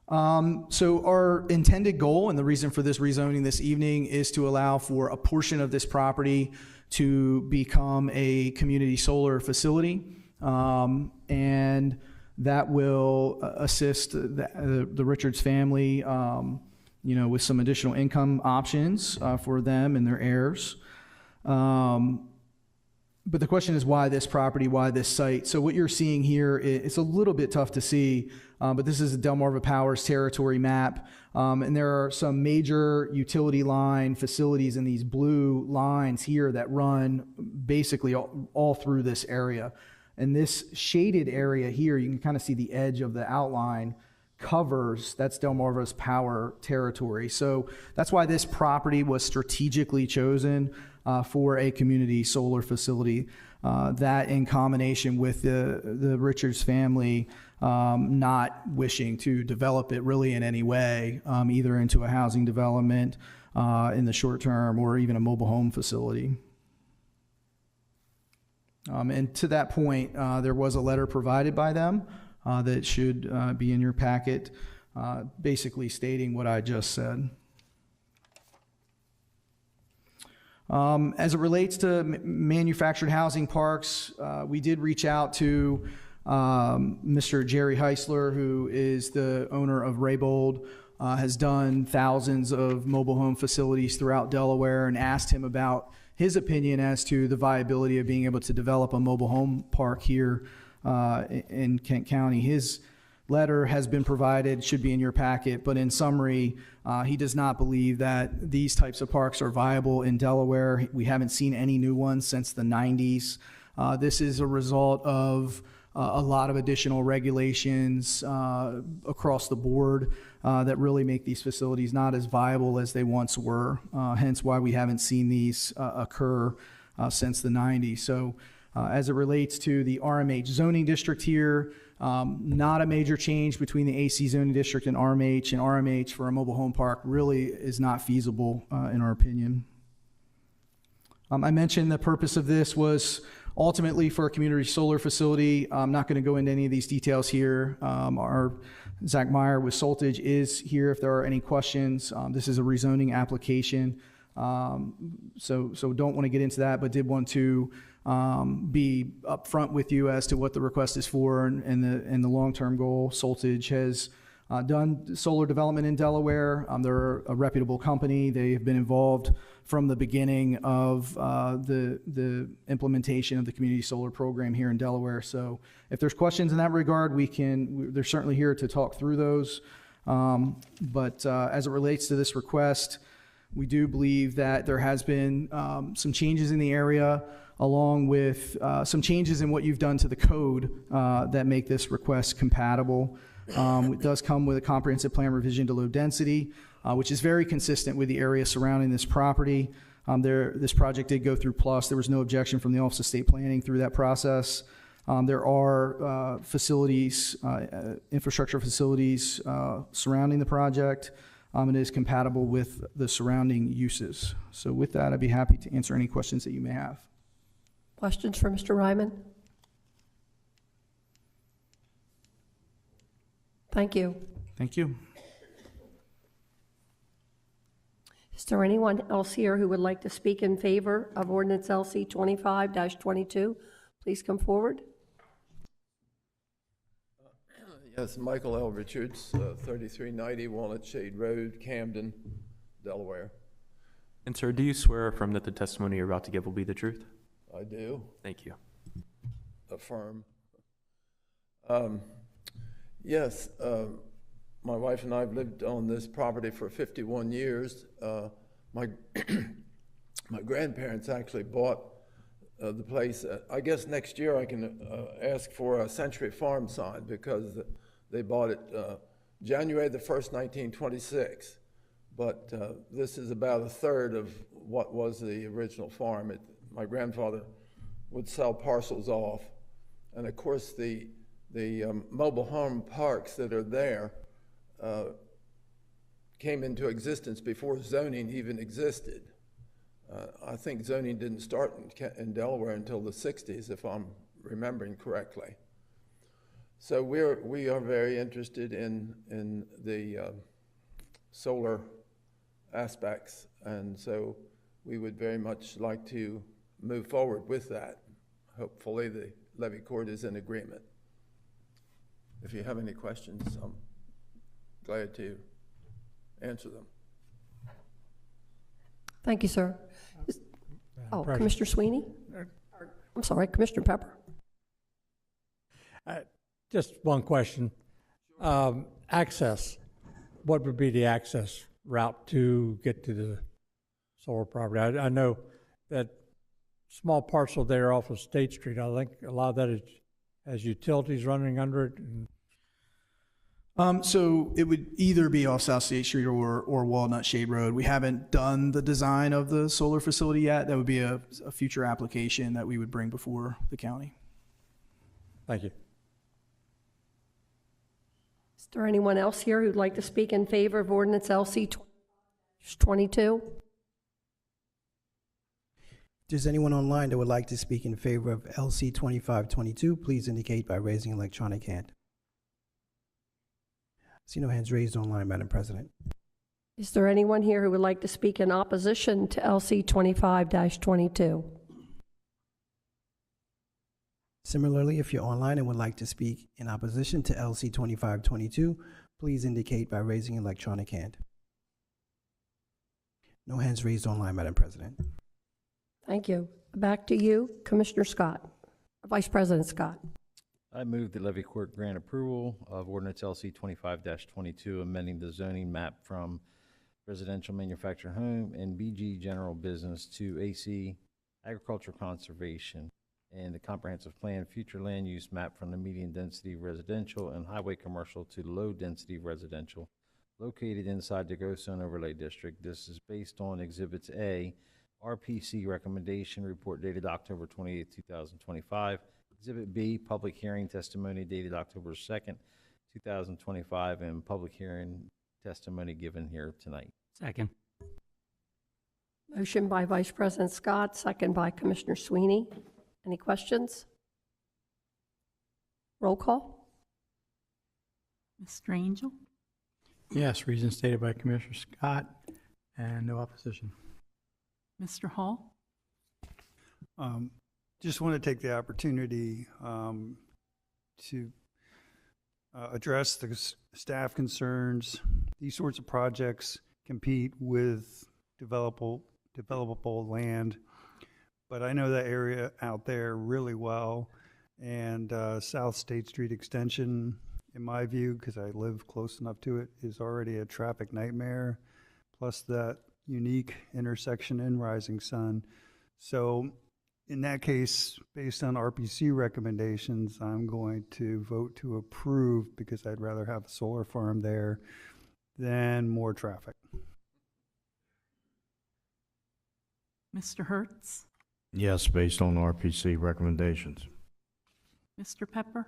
Speaker 14: So our intended goal and the reason for this rezoning this evening is to allow for a portion of this property to become a community solar facility, and that will assist the Richards family, with some additional income options for them and their heirs. But the question is, why this property, why this site? So what you're seeing here, it's a little bit tough to see, but this is a Delmarva Powers territory map, and there are some major utility line facilities in these blue lines here that run basically all through this area. And this shaded area here, you can kind of see the edge of the outline covers, that's Delmarva's power territory. So that's why this property was strategically chosen for a community solar facility. That in combination with the Richards family not wishing to develop it really in any way, either into a housing development in the short term or even a mobile home facility. And to that point, there was a letter provided by them that should be in your packet, basically stating what I just said. As it relates to manufactured housing parks, we did reach out to Mr. Jerry Heisler, who is the owner of Raybold, has done thousands of mobile home facilities throughout Delaware, and asked him about his opinion as to the viability of being able to develop a mobile home park here in Kent County. His letter has been provided, should be in your packet, but in summary, he does not believe that these types of parks are viable in Delaware. We haven't seen any new ones since the 90s. This is a result of a lot of additional regulations across the board that really make these facilities not as viable as they once were, hence why we haven't seen these occur since the 90s. So as it relates to the RMH zoning district here, not a major change between the AC zoning district and RMH for a mobile home park really is not feasible in our opinion. I mentioned the purpose of this was ultimately for a community solar facility. I'm not going to go into any of these details here. Our Zach Meyer with Soltage is here if there are any questions. This is a rezoning application, so don't want to get into that, but did want to be upfront with you as to what the request is for and the long-term goal. Soltage has done solar development in Delaware. They're a reputable company. They have been involved from the beginning of the implementation of the community solar program here in Delaware. So if there's questions in that regard, they're certainly here to talk through those. But as it relates to this request, we do believe that there has been some changes in the area, along with some changes in what you've done to the code that make this request compatible. It does come with a comprehensive plan revision to low density, which is very consistent with the area surrounding this property. This project did go through PLUS. There was no objection from the Office of State Planning through that process. There are facilities, infrastructure facilities surrounding the project. It is compatible with the surrounding uses. So with that, I'd be happy to answer any questions that you may have.
Speaker 1: Questions for Mr. Ryman? Thank you.
Speaker 14: Thank you.
Speaker 1: Is there anyone else here who would like to speak in favor of ordinance LC 25-22? Please come forward.
Speaker 15: Yes, Michael L. Richards, 3390 Walnut Shade Road, Camden, Delaware.
Speaker 20: And sir, do you swear or affirm that the testimony you're about to give will be the truth?
Speaker 15: I do.
Speaker 20: Thank you.
Speaker 15: Affirm. Yes, my wife and I have lived on this property for 51 years. My grandparents actually bought the place. I guess next year I can ask for a Century Farm sign because they bought it January the 1st, 1926. But this is about a third of what was the original farm. My grandfather would sell parcels off. And of course, the mobile home parks that are there came into existence before zoning even existed. I think zoning didn't start in Delaware until the 60s, if I'm remembering correctly. So we are very interested in the solar aspects, and so we would very much like to move forward with that. Hopefully the Levy Court is in agreement. If you have any questions, I'm glad to answer them.
Speaker 1: Thank you, sir. Oh, Commissioner Sweeney? I'm sorry, Commissioner Pepper.
Speaker 3: Just one question. Access. What would be the access route to get to the solar property? I know that small parcel there off of State Street, I think a lot of that has utilities running under it.
Speaker 14: So it would either be off South State Street or Walnut Shade Road. We haven't done the design of the solar facility yet. That would be a future application that we would bring before the county.
Speaker 3: Thank you.
Speaker 1: Is there anyone else here who'd like to speak in favor of ordinance LC 22?
Speaker 7: Does anyone online that would like to speak in favor of LC 2522, please indicate by raising an electronic hand. See no hands raised online, Madam President.
Speaker 1: Is there anyone here who would like to speak in opposition to LC 25-22?
Speaker 7: Similarly, if you're online and would like to speak in opposition to LC 2522, please indicate by raising an electronic hand. No hands raised online, Madam President.
Speaker 1: Thank you. Back to you, Commissioner Scott, Vice President Scott.
Speaker 11: I move the Levy Court grant approval of ordinance LC 25-22, amending the zoning map from residential manufactured home and BG general business to AC agricultural conservation, and the comprehensive plan future land use map from the medium density residential and highway commercial to low density residential located inside the growth zone overlay district. This is based on Exhibits A, RPC recommendation report dated October 28, 2025. Exhibit B, public hearing testimony dated October 2nd, 2025, and public hearing testimony given here tonight.
Speaker 4: Second.
Speaker 1: Motion by Vice President Scott, second by Commissioner Sweeney. Any questions? Roll call.
Speaker 5: Mr. Angel?
Speaker 8: Yes, reason stated by Commissioner Scott, and no opposition.
Speaker 5: Mr. Hall?
Speaker 10: Just want to take the opportunity to address the staff concerns. These sorts of projects compete with developable land, but I know that area out there really well, and South State Street Extension, in my view, because I live close enough to it, is already a traffic nightmare, plus that unique intersection in Rising Sun. So in that case, based on RPC recommendations, I'm going to vote to approve because I'd rather have a solar farm there than more traffic.
Speaker 5: Mr. Hertz?
Speaker 9: Yes, based on RPC recommendations.
Speaker 5: Mr. Pepper?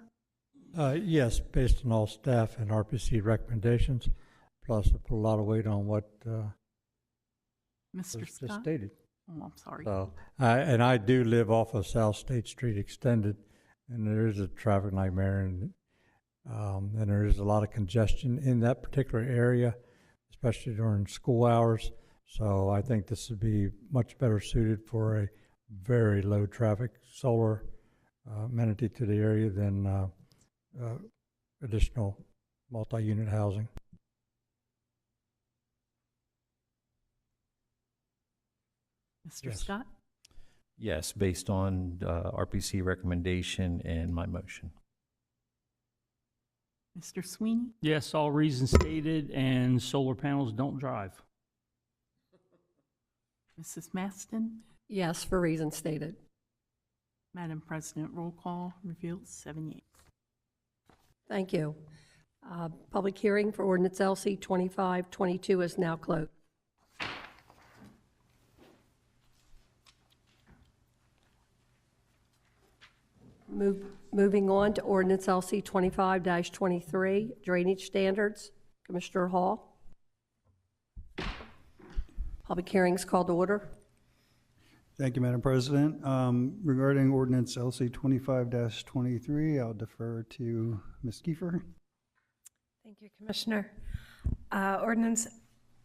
Speaker 3: Yes, based on all staff and RPC recommendations, plus I put a lot of weight on what
Speaker 5: Mr.
Speaker 3: was
Speaker 5: Scott?
Speaker 3: just stated.
Speaker 5: Oh, I'm sorry.
Speaker 3: So, and I do live off of South State Street Extended, and there is a traffic nightmare, and there is a lot of congestion in that particular area, especially during school hours. So I think this would be much better suited for a very low traffic solar amenity to the area than additional multi-unit housing.
Speaker 5: Mr.
Speaker 3: Yes.
Speaker 5: Scott?
Speaker 11: Yes, based on RPC recommendation and my motion.
Speaker 5: Mr. Sweeney?
Speaker 4: Yes, all reasons stated, and solar panels don't drive.
Speaker 5: Mrs. Maston?
Speaker 1: Yes, for reasons stated.
Speaker 5: Madam President, roll call reveals 7 yeas.
Speaker 1: Thank you. Public hearing for ordinance LC 2522 is now closed. Moving on to ordinance LC 25-23, drainage standards. Commissioner Hall. Public hearings called to order.
Speaker 10: Thank you, Madam President. Regarding ordinance LC 25-23, I'll defer to Ms. Kiefer.
Speaker 18: Thank you, Commissioner. Ordinance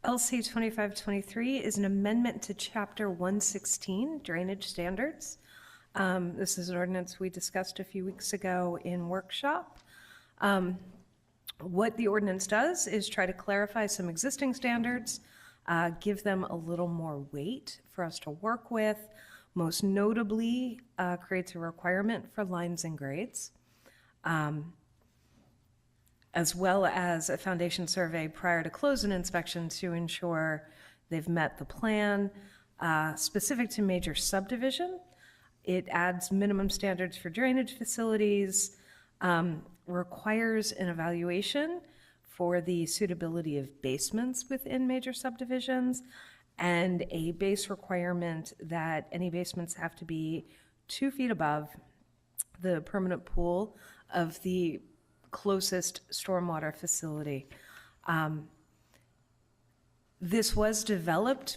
Speaker 18: LC 2523 is an amendment to Chapter 116, Drainage Standards. This is an ordinance we discussed a few weeks ago in workshop. What the ordinance does is try to clarify some existing standards, give them a little more weight for us to work with, most notably creates a requirement for lines and grades, as well as a foundation survey prior to close and inspection to ensure they've met the plan. Specific to major subdivision, it adds minimum standards for drainage facilities, requires an evaluation for the suitability of basements within major subdivisions, and a base requirement that any basements have to be 2 feet above the permanent pool of the closest stormwater facility. This was developed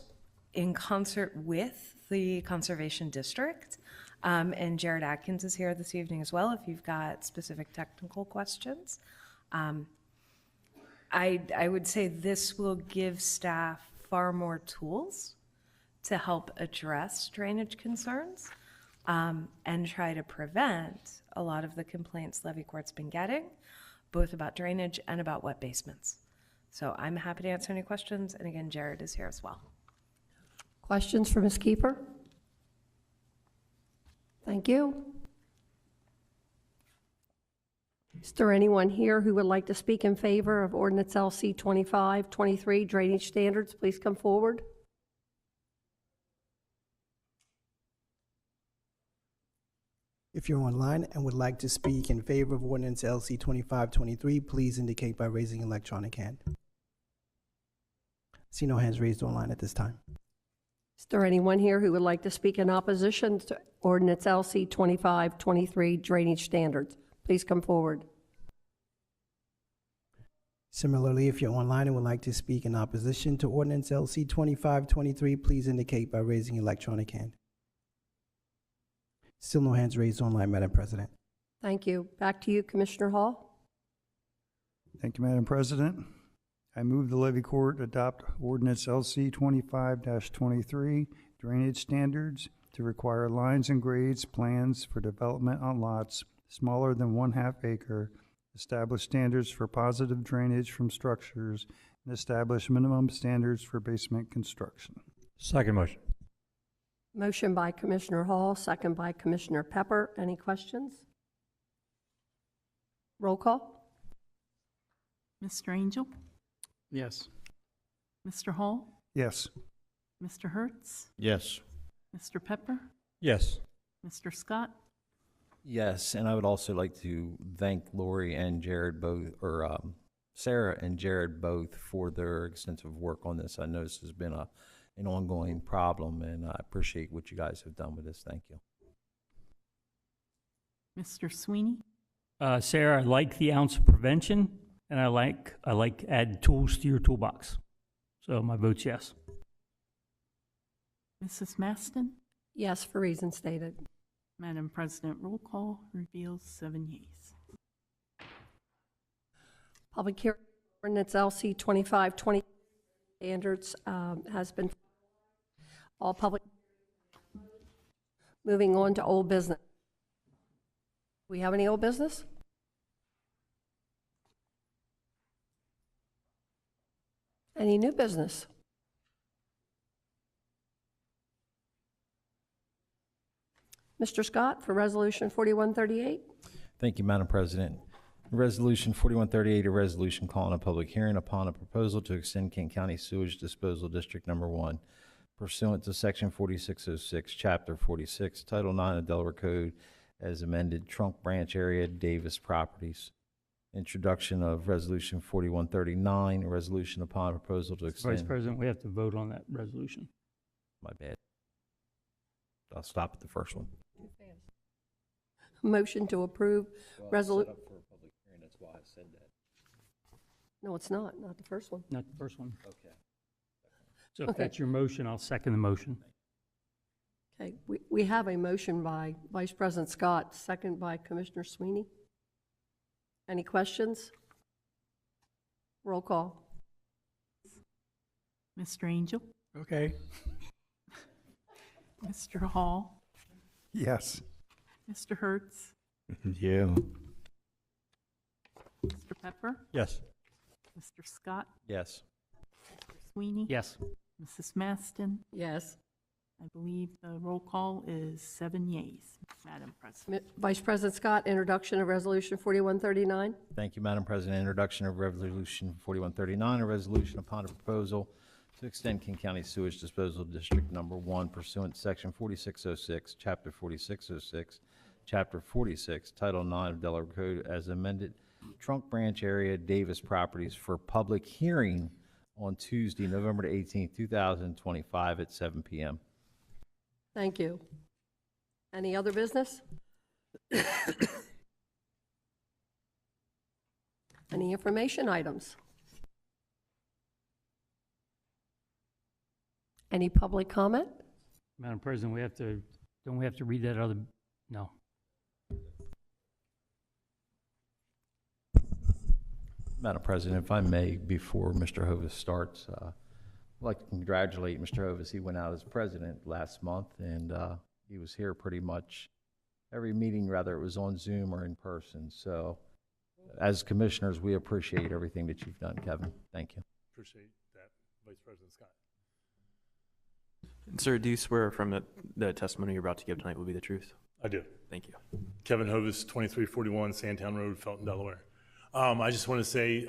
Speaker 18: in concert with the Conservation District. And Jared Atkins is here this evening as well if you've got specific technical questions. I would say this will give staff far more tools to help address drainage concerns and try to prevent a lot of the complaints Levy Court's been getting, both about drainage and about wet basements. So I'm happy to answer any questions, and again, Jared is here as well.
Speaker 1: Questions for Ms. Keeper? Thank you. Is there anyone here who would like to speak in favor of Ordinance LC 2523 drainage standards? Please come forward.
Speaker 7: If you're online and would like to speak in favor of Ordinance LC 2523, please indicate by raising an electronic hand. See no hands raised online at this time.
Speaker 1: Is there anyone here who would like to speak in opposition to Ordinance LC 2523 drainage standards? Please come forward.
Speaker 7: Similarly, if you're online and would like to speak in opposition to Ordinance LC 2523, please indicate by raising your electronic hand. Still no hands raised online, Madam President.
Speaker 1: Thank you. Back to you, Commissioner Hall.
Speaker 10: Thank you, Madam President. I move the Levy Court adopt Ordinance LC 25-23 drainage standards to require lines and grades plans for development on lots smaller than 1/2 acre, establish standards for positive drainage from structures, and establish minimum standards for basement construction.
Speaker 3: Second motion.
Speaker 1: Motion by Commissioner Hall, second by Commissioner Pepper. Any questions? Roll call.
Speaker 5: Mr. Angel?
Speaker 8: Yes.
Speaker 5: Mr. Hall?
Speaker 10: Yes.
Speaker 5: Mr. Hertz?
Speaker 11: Yes.
Speaker 5: Mr. Pepper?
Speaker 3: Yes.
Speaker 5: Mr. Scott?
Speaker 6: Yes, and I would also like to thank Lori and Jared both, or Sarah and Jared both, for their extensive work on this. I know this has been an ongoing problem, and I appreciate what you guys have done with this. Thank you.
Speaker 5: Mr. Sweeney?
Speaker 4: Sarah, I like the ounce of prevention, and I like add tools to your toolbox. So my vote's yes.
Speaker 5: Mrs. Maston?
Speaker 1: Yes, for reasons stated.
Speaker 5: Madam President, roll call reveals 7 yeas.
Speaker 1: Public hearing Ordinance LC 2520 standards has been all public. Moving on to old business. Do we have any old business? Any new business? Mr. Scott for Resolution 4138.
Speaker 6: Thank you, Madam President. Resolution 4138, a resolution calling a public hearing upon a proposal to extend Kent County Sewage Disposal District Number 1 pursuant to Section 4606, Chapter 46, Title 9 of Delaware Code as amended, Trunk Branch Area, Davis Properties. Introduction of Resolution 4139, a resolution upon a proposal to extend...
Speaker 4: Vice President, we have to vote on that resolution.
Speaker 6: My bad. I'll stop at the first one.
Speaker 1: Motion to approve resolution.
Speaker 6: For a public hearing, that's why I said that.
Speaker 1: No, it's not the first one.
Speaker 4: Not the first one.
Speaker 6: Okay.
Speaker 4: So if
Speaker 1: Okay.
Speaker 4: that's your motion, I'll second the motion.
Speaker 1: Okay, we have a motion by Vice President Scott, second by Commissioner Sweeney. Any questions? Roll call.
Speaker 5: Mr. Angel?
Speaker 8: Okay.
Speaker 5: Mr. Hall?
Speaker 10: Yes.
Speaker 5: Mr. Hertz?
Speaker 9: Yeah.
Speaker 5: Mr. Pepper?
Speaker 3: Yes.
Speaker 5: Mr. Scott?
Speaker 6: Yes.
Speaker 5: Mr. Sweeney?
Speaker 4: Yes.
Speaker 5: Mrs. Maston?
Speaker 1: Yes.
Speaker 5: I believe the roll call is 7 yeas, Madam President.
Speaker 1: Vice President Scott, introduction of Resolution 4139.
Speaker 6: Thank you, Madam President. Introduction of Resolution 4139, a resolution upon a proposal to extend King County Sewage Disposal District Number 1 pursuant to Section 4606, Chapter 4606, Chapter 46, Title 9 of Delaware Code as amended, Trunk Branch Area, Davis Properties for public hearing on Tuesday, November 18, 2025 at 7 p.m.
Speaker 1: Thank you. Any other business? Any information items? Any public comment?
Speaker 4: Madam President, don't we have to read that other, no.
Speaker 6: Madam President, if I may, before Mr. Hovis starts, I'd like to congratulate Mr. Hovis. He went out as president last month, and he was here pretty much every meeting, whether it was on Zoom or in person. So as commissioners, we appreciate everything that you've done, Kevin. Thank you.
Speaker 2: Appreciate that, Vice President Scott.
Speaker 20: And sir, do you swear from the testimony you're about to give tonight will be the truth?
Speaker 2: I do.
Speaker 20: Thank you.
Speaker 2: Kevin Hovis, 2341 Sandtown Road, Felton, Delaware. I just want to say,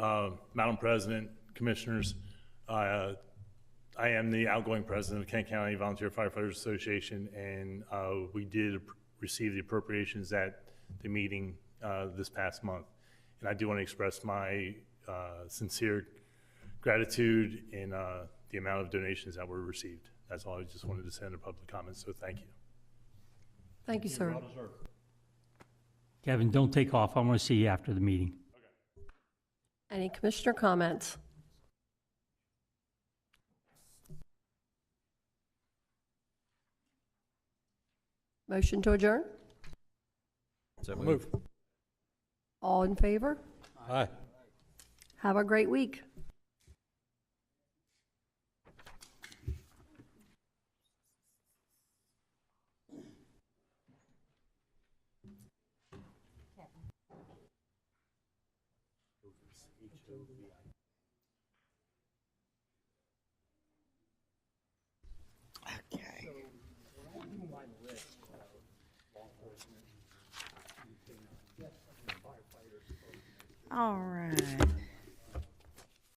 Speaker 2: Madam President, Commissioners, I am the outgoing president of Kent County Volunteer Firefighters Association, and we did receive the appropriations at the meeting this past month. And I do want to express my sincere gratitude in the amount of donations that were received. That's all I just wanted to say under public comments, so thank you.
Speaker 1: Thank you, sir.
Speaker 4: Kevin, don't take off. I want to see you after the meeting.
Speaker 1: Any commissioner comments? Motion to adjourn?
Speaker 6: So
Speaker 2: Move.
Speaker 1: All in favor?
Speaker 2: Aye.
Speaker 1: Have a great week.
Speaker 21: All right.